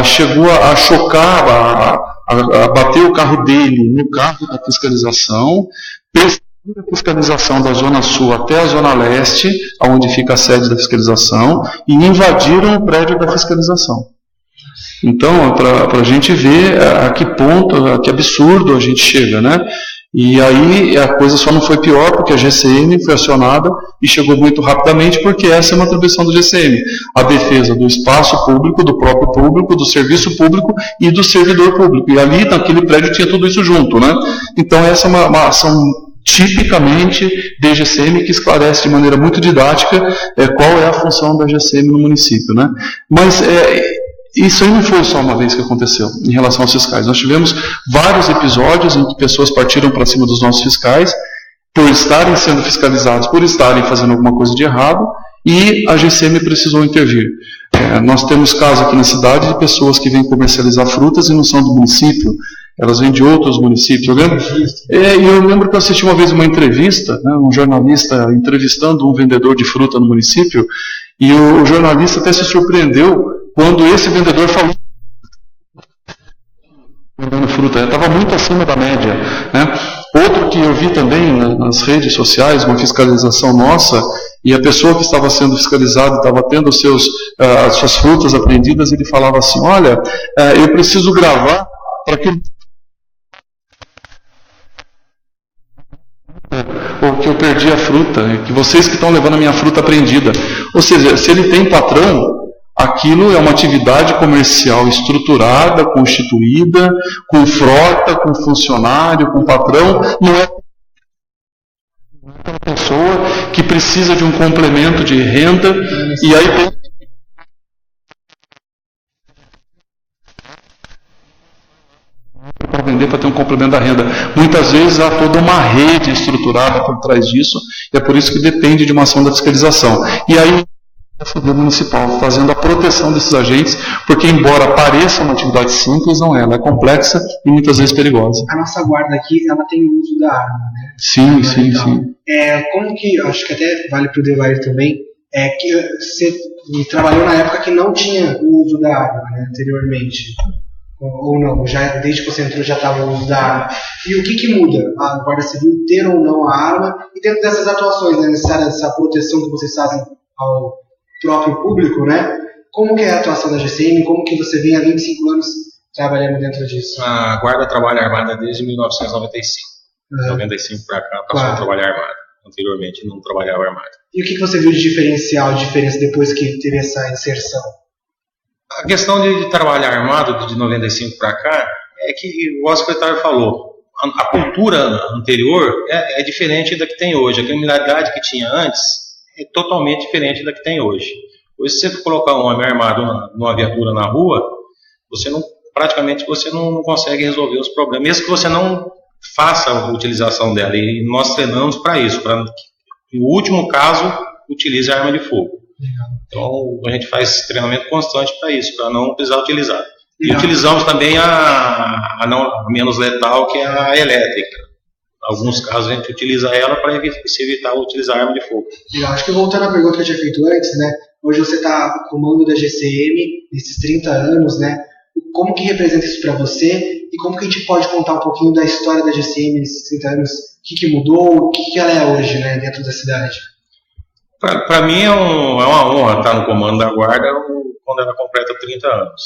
[SPEAKER 3] chegou a chocar, a bater o carro dele no carro da fiscalização, perseguiu a fiscalização da Zona Sul até a Zona Leste, onde fica a sede da fiscalização, e invadiram o prédio da fiscalização. Então, para a gente ver a que ponto, a que absurdo a gente chega, né? E aí a coisa só não foi pior porque a GCM foi acionada e chegou muito rapidamente, porque essa é uma atribuição do GCM, a defesa do espaço público, do próprio público, do serviço público e do servidor público. E ali naquele prédio tinha tudo isso junto, né? Então essa é uma ação tipicamente da GCM que esclarece de maneira muito didática qual é a função da GCM no município, né? Mas isso aí não foi só uma vez que aconteceu em relação aos fiscais. Nós tivemos vários episódios em que pessoas partiram para cima dos nossos fiscais por estarem sendo fiscalizados, por estarem fazendo alguma coisa de errado, e a GCM precisou intervir. Nós temos casos aqui na cidade de pessoas que vêm comercializar frutas e não são do município, elas vêm de outros municípios. Eu lembro que eu assisti uma vez uma entrevista, né, um jornalista entrevistando um vendedor de fruta no município, e o jornalista até se surpreendeu quando esse vendedor falou vendendo fruta, estava muito acima da média, né? Outro que eu vi também nas redes sociais, uma fiscalização nossa, e a pessoa que estava sendo fiscalizada estava tendo as suas frutas apreendidas, ele falava assim: olha, eu preciso gravar para que ou que eu perdi a fruta, que vocês que estão levando a minha fruta apreendida. Ou seja, se ele tem patrão, aquilo é uma atividade comercial estruturada, constituída, com frota, com funcionário, com patrão, não é uma pessoa que precisa de um complemento de renda, e aí tem para vender, para ter um complemento da renda. Muitas vezes há toda uma rede estruturada por trás disso, e é por isso que depende de uma ação da fiscalização. E aí a Fundação Municipal fazendo a proteção desses agentes, porque embora pareça uma atividade simples, não é, ela é complexa e muitas vezes perigosa.
[SPEAKER 1] A nossa guarda aqui, ela tem o uso da arma, né?
[SPEAKER 3] Sim, sim,
[SPEAKER 1] então,
[SPEAKER 3] sim.
[SPEAKER 1] Como que, acho que até vale para o Devair também, que você trabalhou na época que não tinha o uso da arma, né, anteriormente. Ou não, já, desde que você entrou já estava o uso da arma. E o que muda? A Guarda Civil ter ou não a arma, e dentro dessas atuações, né, necessárias, dessa proteção que vocês fazem ao próprio público, né? Como que é a atuação da GCM? Como que você vem há 25 anos trabalhando dentro disso?
[SPEAKER 4] A Guarda trabalha armada desde 1995. 95 para cá passou a trabalhar armada. Anteriormente não trabalhava armada.
[SPEAKER 1] E o que você viu de diferencial, de diferença depois que teve essa inserção?
[SPEAKER 4] A questão de trabalhar armado de 95 para cá é que o secretário falou. A cultura anterior é diferente da que tem hoje. A criminalidade que tinha antes é totalmente diferente da que tem hoje. Hoje, se você colocar um homem armado numa viatura na rua, praticamente você não consegue resolver os problemas, mesmo que você não faça a utilização dela. E nós treinamos para isso, para que no último caso utilize a arma de fogo. Então a gente faz treinamento constante para isso, para não precisar utilizar. E utilizamos também a menos letal, que é a elétrica. Em alguns casos a gente utiliza ela para se evitar utilizar a arma de fogo.
[SPEAKER 1] Eu acho que voltando à pergunta que eu tinha feito antes, né? Hoje você está no comando da GCM nesses 30 anos, né? Como que representa isso para você? E como que a gente pode contar um pouquinho da história da GCM nesses 30 anos? O que mudou? O que ela é hoje, né, dentro da cidade?
[SPEAKER 4] Para mim é uma honra estar no comando da Guarda quando ela completa 30 anos.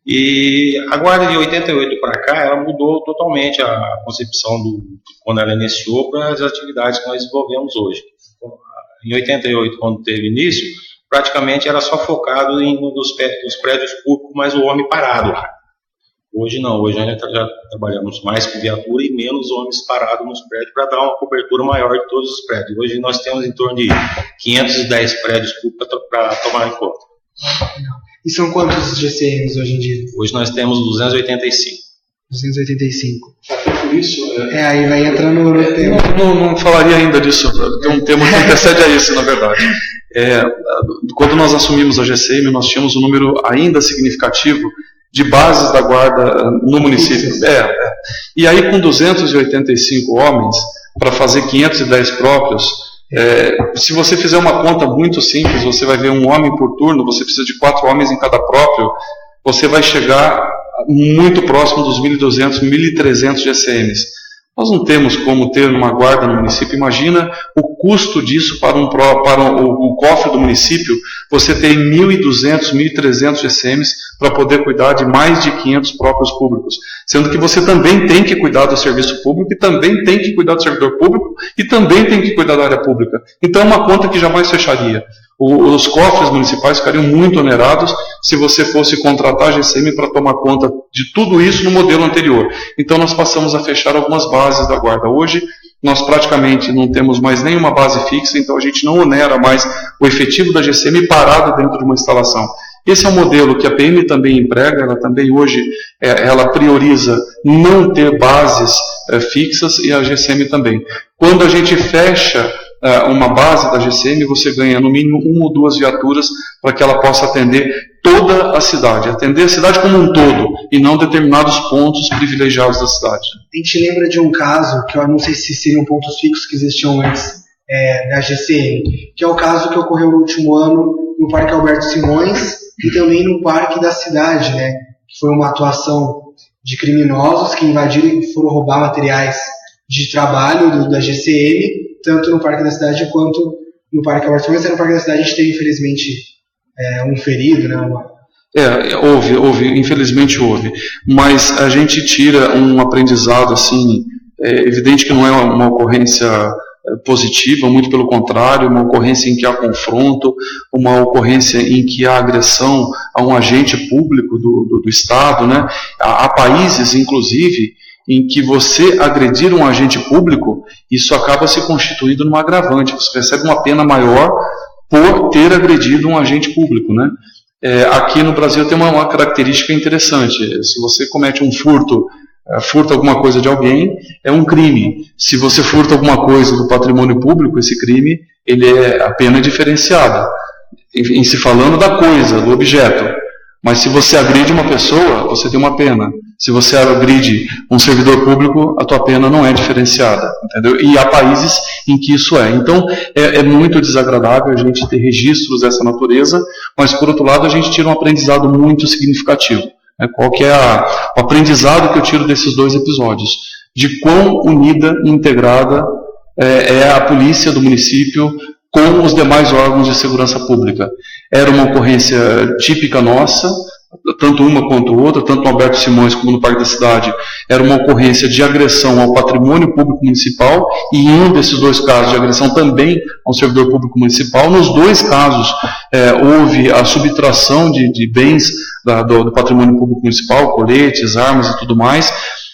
[SPEAKER 4] E a Guarda de 88 para cá, ela mudou totalmente a concepção quando ela iniciou para as atividades que nós desenvolvemos hoje. Em 88, quando teve início, praticamente era só focado nos prédios públicos, mas o homem parado lá. Hoje não, hoje a gente já trabalhamos mais com viatura e menos homens parados nos prédios para dar uma cobertura maior de todos os prédios. Hoje nós temos em torno de 510 prédios públicos para tomar em conta.
[SPEAKER 1] E são quantos GCMs hoje em dia?
[SPEAKER 4] Hoje nós temos 285.
[SPEAKER 1] 285.
[SPEAKER 3] Por isso,
[SPEAKER 1] aí vai entrando no tema.
[SPEAKER 3] Não falaria ainda disso, tem um tema que antecede a isso, na verdade. Quando nós assumimos a GCM, nós tínhamos um número ainda significativo de bases da guarda no município. E aí, com 285 homens, para fazer 510 próprios, se você fizer uma conta muito simples, você vai ver um homem por turno, você precisa de 4 homens em cada próprio, você vai chegar muito próximo dos 1.200, 1.300 GCMs. Nós não temos como ter uma guarda no município. Imagina o custo disso para o cofre do município. Você tem 1.200, 1.300 GCMs para poder cuidar de mais de 500 próprios públicos. Sendo que você também tem que cuidar do serviço público, e também tem que cuidar do servidor público, e também tem que cuidar da área pública. Então é uma conta que jamais fecharia. Os cofres municipais ficariam muito onerados se você fosse contratar a GCM para tomar conta de tudo isso no modelo anterior. Então nós passamos a fechar algumas bases da guarda. Hoje nós praticamente não temos mais nenhuma base fixa, então a gente não onera mais o efetivo da GCM parado dentro de uma instalação. Esse é um modelo que a PM também emprega, ela também hoje ela prioriza não ter bases fixas, e a GCM também. Quando a gente fecha uma base da GCM, você ganha no mínimo 1 ou 2 viaturas para que ela possa atender toda a cidade, atender a cidade como um todo, e não determinados pontos privilegiados da cidade.
[SPEAKER 1] A gente lembra de um caso, que eu não sei se seriam pontos fixos que existiam antes da GCM, que é o caso que ocorreu no último ano no Parque Alberto Simões e também no Parque da Cidade, que foi uma atuação de criminosos que invadiram e foram roubar materiais de trabalho da GCM, tanto no Parque da Cidade quanto no Parque Alberto Simões. No Parque da Cidade a gente teve, infelizmente, um ferido,
[SPEAKER 3] Infelizmente houve. Mas a gente tira um aprendizado, assim, evidente que não é uma ocorrência positiva, muito pelo contrário, uma ocorrência em que há confronto, uma ocorrência em que há agressão a um agente público do Estado, né? Há países, inclusive, em que você agredir um agente público, isso acaba se constituindo num agravante. Você recebe uma pena maior por ter agredido um agente público, né? Aqui no Brasil tem uma característica interessante. Se você comete um furta alguma coisa de alguém, é um crime. Se você furta alguma coisa do patrimônio público, esse crime, a pena é diferenciada, em se falando da coisa, do objeto. Mas se você agride uma pessoa, você tem uma pena. Se você agride um servidor público, a tua pena não é diferenciada, entendeu? E há países em que isso é. Então, é muito desagradável a gente ter registros dessa natureza, mas, por outro lado, a gente tira um aprendizado muito significativo. Qual que é o aprendizado que eu tiro desses 2 episódios? De quão unida e integrada é a polícia do município com os demais órgãos de segurança pública. Era uma ocorrência típica nossa, tanto uma quanto outra, tanto no Alberto Simões como no Parque da Cidade, era uma ocorrência de agressão ao patrimônio público municipal, e em um desses 2 casos de agressão também ao servidor público municipal. Nos 2 casos houve a subtração de bens do patrimônio público municipal, coletes, armas e tudo mais,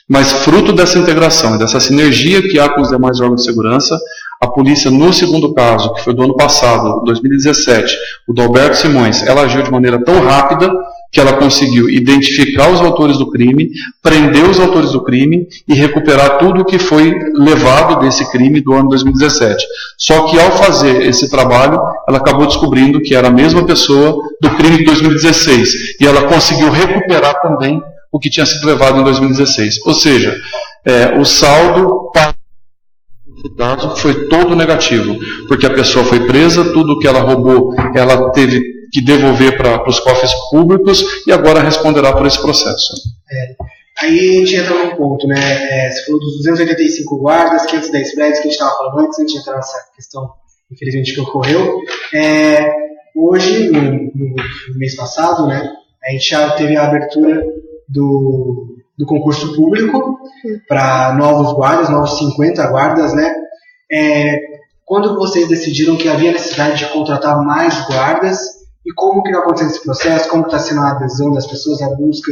[SPEAKER 3] mas fruto dessa integração e dessa sinergia que há com os demais órgãos de segurança, a polícia, no segundo caso, que foi do ano passado, 2017, o do Alberto Simões, ela agiu de maneira tão rápida que ela conseguiu identificar os autores do crime, prender os autores do crime e recuperar tudo o que foi levado desse crime do ano 2017. Só que, ao fazer esse trabalho, ela acabou descobrindo que era a mesma pessoa do crime de 2016, e ela conseguiu recuperar também o que tinha sido levado em 2016. Ou seja, o saldo foi todo negativo, porque a pessoa foi presa, tudo que ela roubou ela teve que devolver para os cofres públicos, e agora responderá por esse processo.
[SPEAKER 1] Aí a gente entra num ponto, você falou dos 285 guardas, 510 prédios que a gente estava falando antes de entrar nessa questão, infelizmente, que ocorreu. Hoje, no mês passado, a gente já teve a abertura do concurso público para novos guardas, novos 50 guardas, Quando vocês decidiram que havia necessidade de contratar mais guardas, e como que está acontecendo esse processo, como está sendo a adesão das pessoas à busca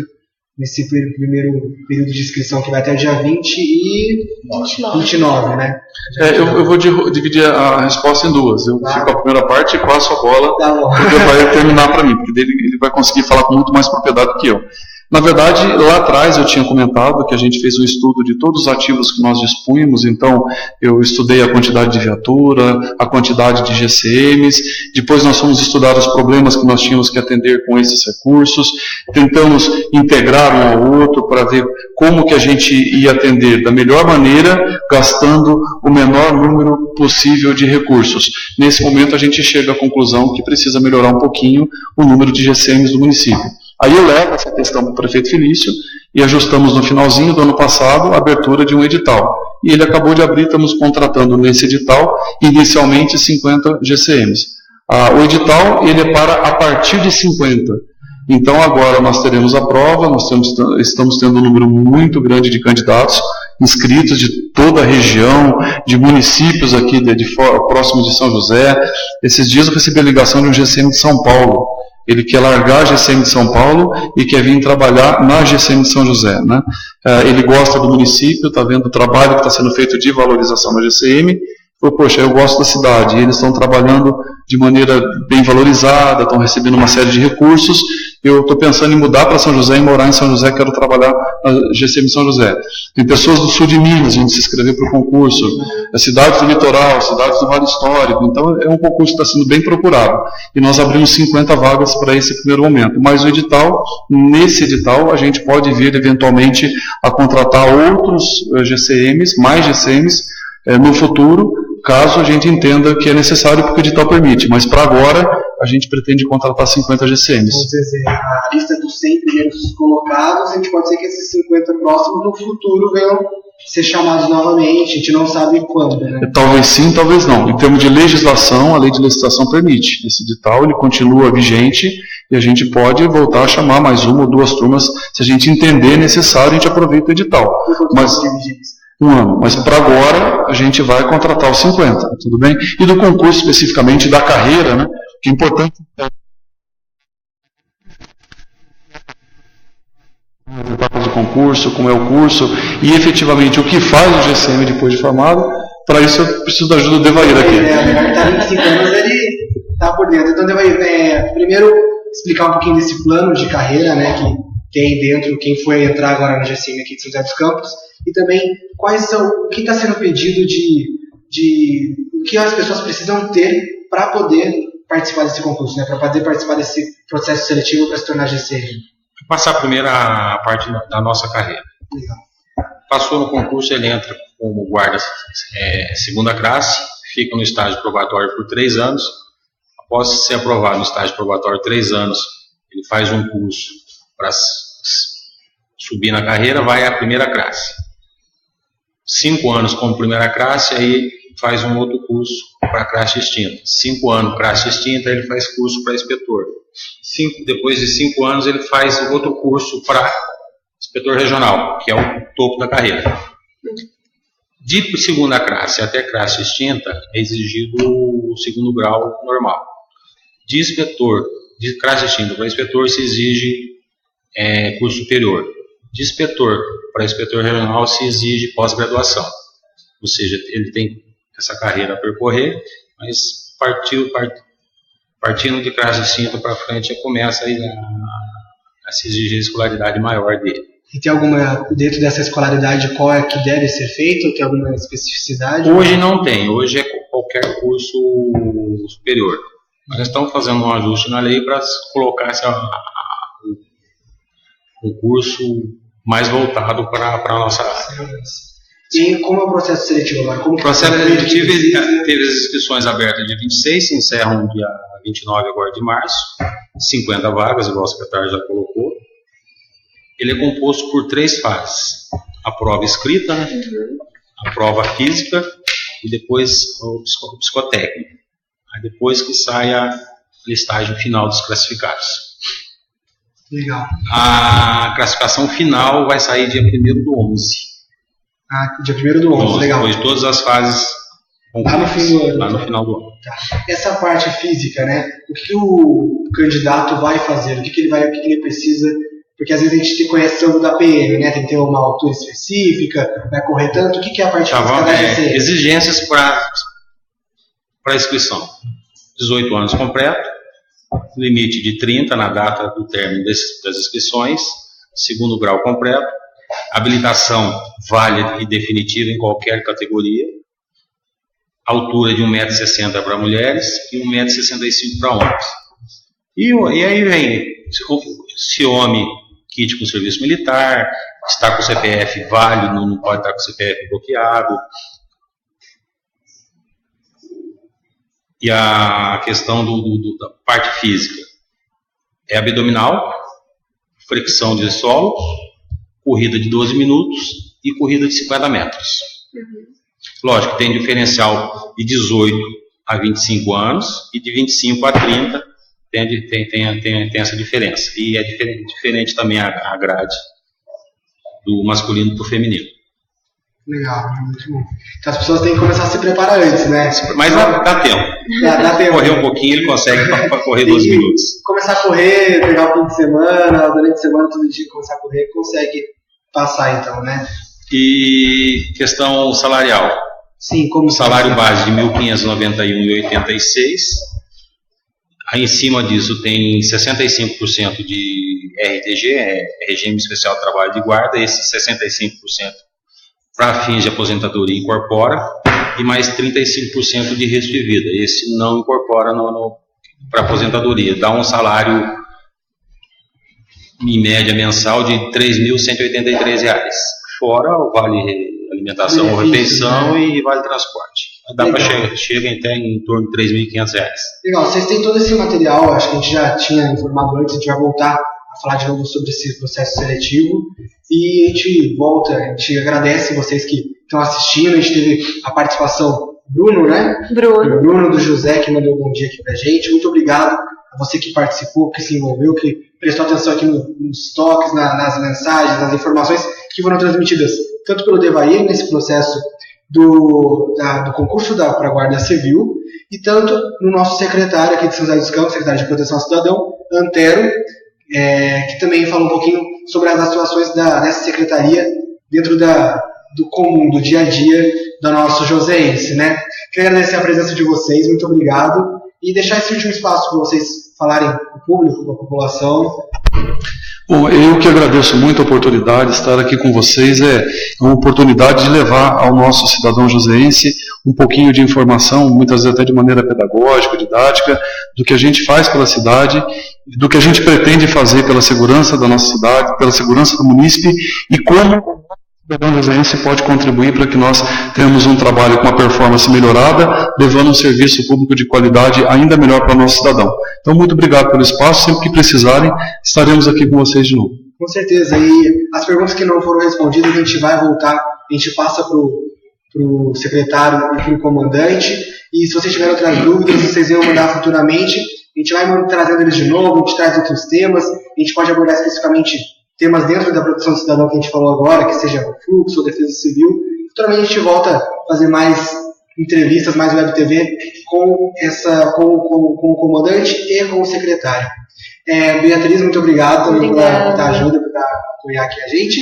[SPEAKER 1] nesse primeiro período de inscrição, que vai até o dia 20 e 29,
[SPEAKER 3] eu vou dividir a resposta em 2. Eu fico a primeira parte e passo a bola, porque vai terminar para mim, porque ele vai conseguir falar com muito mais propriedade do que eu. Na verdade, lá atrás eu tinha comentado que a gente fez um estudo de todos os ativos que nós dispunhamos, então eu estudei a quantidade de viatura, a quantidade de GCMs, depois nós fomos estudar os problemas que nós tínhamos que atender com esses recursos, tentamos integrar um ao outro para ver como que a gente ia atender da melhor maneira, gastando o menor número possível de recursos. Nesse momento a gente chega à conclusão que precisa melhorar um pouquinho o número de GCMs do município. Aí eu levo essa questão para o prefeito Felício e ajustamos no finalzinho do ano passado a abertura de um edital. E ele acabou de abrir, estamos contratando nesse edital, inicialmente 50 GCMs. O edital ele é para a partir de 50. Então agora nós teremos a prova, nós estamos tendo um número muito grande de candidatos inscritos de toda a região, de municípios aqui próximos de São José. Esses dias eu recebi a ligação de um GCM de São Paulo. Ele quer largar a GCM de São Paulo e quer vir trabalhar na GCM de São José, né? Ele gosta do município, está vendo o trabalho que está sendo feito de valorização na GCM. Falou, poxa, eu gosto da cidade, e eles estão trabalhando de maneira bem valorizada, estão recebendo uma série de recursos, eu estou pensando em mudar para São José e morar em São José, quero trabalhar na GCM de São José. Tem pessoas do sul de Minas, a gente se inscrever para o concurso, cidades do litoral, cidades do Vale Histórico, então é um concurso que está sendo bem procurado. E nós abrimos 50 vagas para esse primeiro momento. Mas o edital, nesse edital, a gente pode vir eventualmente a contratar outros GCMs, mais GCMs, no futuro, caso a gente entenda que é necessário, porque o edital permite. Mas para agora, a gente pretende contratar 50 GCMs.
[SPEAKER 1] Vamos dizer, a lista dos 100 primeiros colocados, a gente pode ser que esses 50 próximos no futuro venham ser chamados novamente, a gente não sabe quando, né?
[SPEAKER 3] Talvez sim, talvez não. Em termos de legislação, a lei de licitação permite. Esse edital ele continua vigente e a gente pode voltar a chamar mais uma ou duas turmas, se a gente entender necessário, a gente aproveita o edital. Mas um ano, mas para agora a gente vai contratar os 50, tudo bem? E do concurso especificamente da carreira, né? Que é importante etapas do concurso, como é o curso e efetivamente o que faz o GCM depois de formado. Para isso eu preciso da ajuda do Devair aqui.
[SPEAKER 1] Ele está 25 anos, ele está por dentro. Então, Devair, primeiro explicar um pouquinho desse plano de carreira, né, que tem dentro quem foi entrar agora no GCM aqui de São José dos Campos, e também o que está sendo pedido de o que as pessoas precisam ter para poder participar desse concurso, né, para poder participar desse processo seletivo para se tornar GCM.
[SPEAKER 4] Vou passar primeiro a parte da nossa carreira.
[SPEAKER 1] Legal.
[SPEAKER 4] Passou no concurso, ele entra como guarda segunda classe, fica no estágio probatório por 3 anos. Após ser aprovado no estágio probatório 3 anos, ele faz um curso para subir na carreira, vai à primeira classe. 5 anos como primeira classe, aí faz um outro curso para classe extinta. 5 anos classe extinta, ele faz curso para inspetor. Depois de 5 anos, ele faz outro curso para inspetor regional, que é o topo da carreira. De segunda classe até classe extinta, é exigido o segundo grau normal. De classe extinta para inspetor, se exige curso superior. De inspetor para inspetor regional, se exige pós-graduação. Ou seja, ele tem essa carreira a percorrer, mas partindo de classe extinta para frente, já começa a se exigir a escolaridade maior dele.
[SPEAKER 1] E tem alguma, dentro dessa escolaridade, qual é que deve ser feito? Tem alguma especificidade?
[SPEAKER 4] Hoje não tem, hoje é qualquer curso superior. Nós estamos fazendo um ajuste na lei para colocar um curso mais voltado para a nossa área.
[SPEAKER 1] E como é o processo seletivo agora?
[SPEAKER 4] O processo seletivo teve as inscrições abertas dia 26, se encerram dia 29 agora de março, 50 vagas, igual o secretário já colocou. Ele é composto por 3 fases: a prova escrita, né? A prova física e depois o psicotécnico. Aí depois que sai a listagem final dos classificados.
[SPEAKER 1] Legal.
[SPEAKER 4] A classificação final vai sair dia 1º do 11.
[SPEAKER 1] Dia 1º do 11, legal.
[SPEAKER 4] Depois de todas as fases
[SPEAKER 1] lá no fim do ano.
[SPEAKER 4] Lá no final do ano.
[SPEAKER 1] Tá. Essa parte física, né? O que o candidato vai fazer? O que ele precisa? Porque às vezes a gente conhece tanto da PM, né? Tem que ter uma altura específica, vai correr tanto. O que é a parte física da GCM?
[SPEAKER 4] Exigências para inscrição: 18 anos completo, limite de 30 na data do término das inscrições, segundo grau completo, habilitação válida e definitiva em qualquer categoria, altura de 1,60 m para mulheres e 1,65 m para homens. E aí vem, se homem, kit com serviço militar, está com o CPF válido, não pode estar com o CPF bloqueado. E a questão da parte física é abdominal, flexão de solo, corrida de 12 minutos e corrida de 50 metros. Lógico que tem diferencial de 18 a 25 anos e de 25 a 30 tem essa diferença. E é diferente também a grade do masculino para o feminino.
[SPEAKER 1] Legal, muito bom. Então as pessoas têm que começar a se preparar antes, né?
[SPEAKER 4] Mas dá tempo.
[SPEAKER 1] Dá tempo.
[SPEAKER 4] Correr um pouquinho, ele consegue para correr 12 minutos.
[SPEAKER 1] Começar a correr, pegar o fim de semana, durante a semana, todo dia começar a correr, consegue passar então, né?
[SPEAKER 4] E questão salarial.
[SPEAKER 1] Sim, como
[SPEAKER 4] salário base de R$ 1.591,86. Aí em cima disso tem 65% de RTG, Regime Especial de Trabalho de Guarda, esse 65% para fins de aposentadoria incorpora, e mais 35% de risco de vida. Esse não incorpora para aposentadoria. Dá um salário, em média, mensal de R$ 3.183, fora o vale alimentação ou refeição, né? E vale transporte. Dá para chegar até em torno de R$ 3.500.
[SPEAKER 1] Legal, vocês têm todo esse material, acho que a gente já tinha informado antes, a gente vai voltar a falar de novo sobre esse processo seletivo, e a gente agradece vocês que estão assistindo. A gente teve a participação do Bruno, né? Bruno do José, que mandou um bom dia aqui pra gente. Muito obrigado a você que participou, que se envolveu, que prestou atenção aqui nos toques, nas mensagens, nas informações que foram transmitidas tanto pelo Devair nesse processo do concurso para a Guarda Civil, e tanto no nosso secretário aqui de São José dos Campos, secretário de Proteção ao Cidadão, Antero, que também fala um pouquinho sobre as atuações dessa secretaria dentro do comum, do dia a dia do nosso joseense, né? Quero agradecer a presença de vocês, muito obrigado, e deixar esse último espaço para vocês falarem com o público, com a população.
[SPEAKER 3] Bom, eu que agradeço muito a oportunidade de estar aqui com vocês. É uma oportunidade de levar ao nosso cidadão joseense um pouquinho de informação, muitas vezes até de maneira pedagógica, didática, do que a gente faz pela cidade, do que a gente pretende fazer pela segurança da nossa cidade, pela segurança do munícipe, e como o cidadão joseense pode contribuir para que nós tenhamos um trabalho com uma performance melhorada, levando um serviço público de qualidade ainda melhor para o nosso cidadão. Então, muito obrigado pelo espaço. Sempre que precisarem, estaremos aqui com vocês de novo.
[SPEAKER 1] Com certeza. E as perguntas que não foram respondidas, a gente vai voltar, a gente passa para o secretário e para o comandante. E se vocês tiverem outras dúvidas, vocês vão mandar futuramente. A gente vai trazendo eles de novo, a gente traz outros temas. A gente pode abordar especificamente temas dentro da proteção do cidadão que a gente falou agora, que seja o fluxo ou defesa civil. Futuramente a gente volta a fazer mais entrevistas, mais web TV com o comandante e com o secretário. Beatriz, muito obrigado também pela ajuda, por apoiar aqui a gente.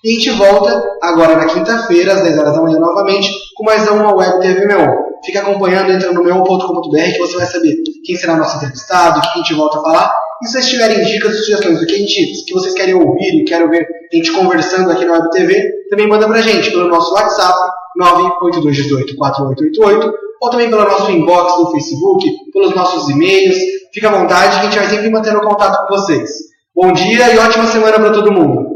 [SPEAKER 1] E a gente volta agora na quinta-feira, às 10 horas da manhã novamente, com mais uma web TV Meon. Fica acompanhando, entra no meon.com.br, que você vai saber quem será nosso entrevistado, o que a gente volta a falar. E se vocês tiverem dicas e sugestões do que vocês querem ouvir e querem ver a gente conversando aqui na Web TV, também manda pra gente pelo nosso WhatsApp 982184888, ou também pelo nosso inbox do Facebook, pelos nossos e-mails. Fica à vontade, que a gente vai sempre mantendo contato com vocês. Bom dia e ótima semana para todo mundo.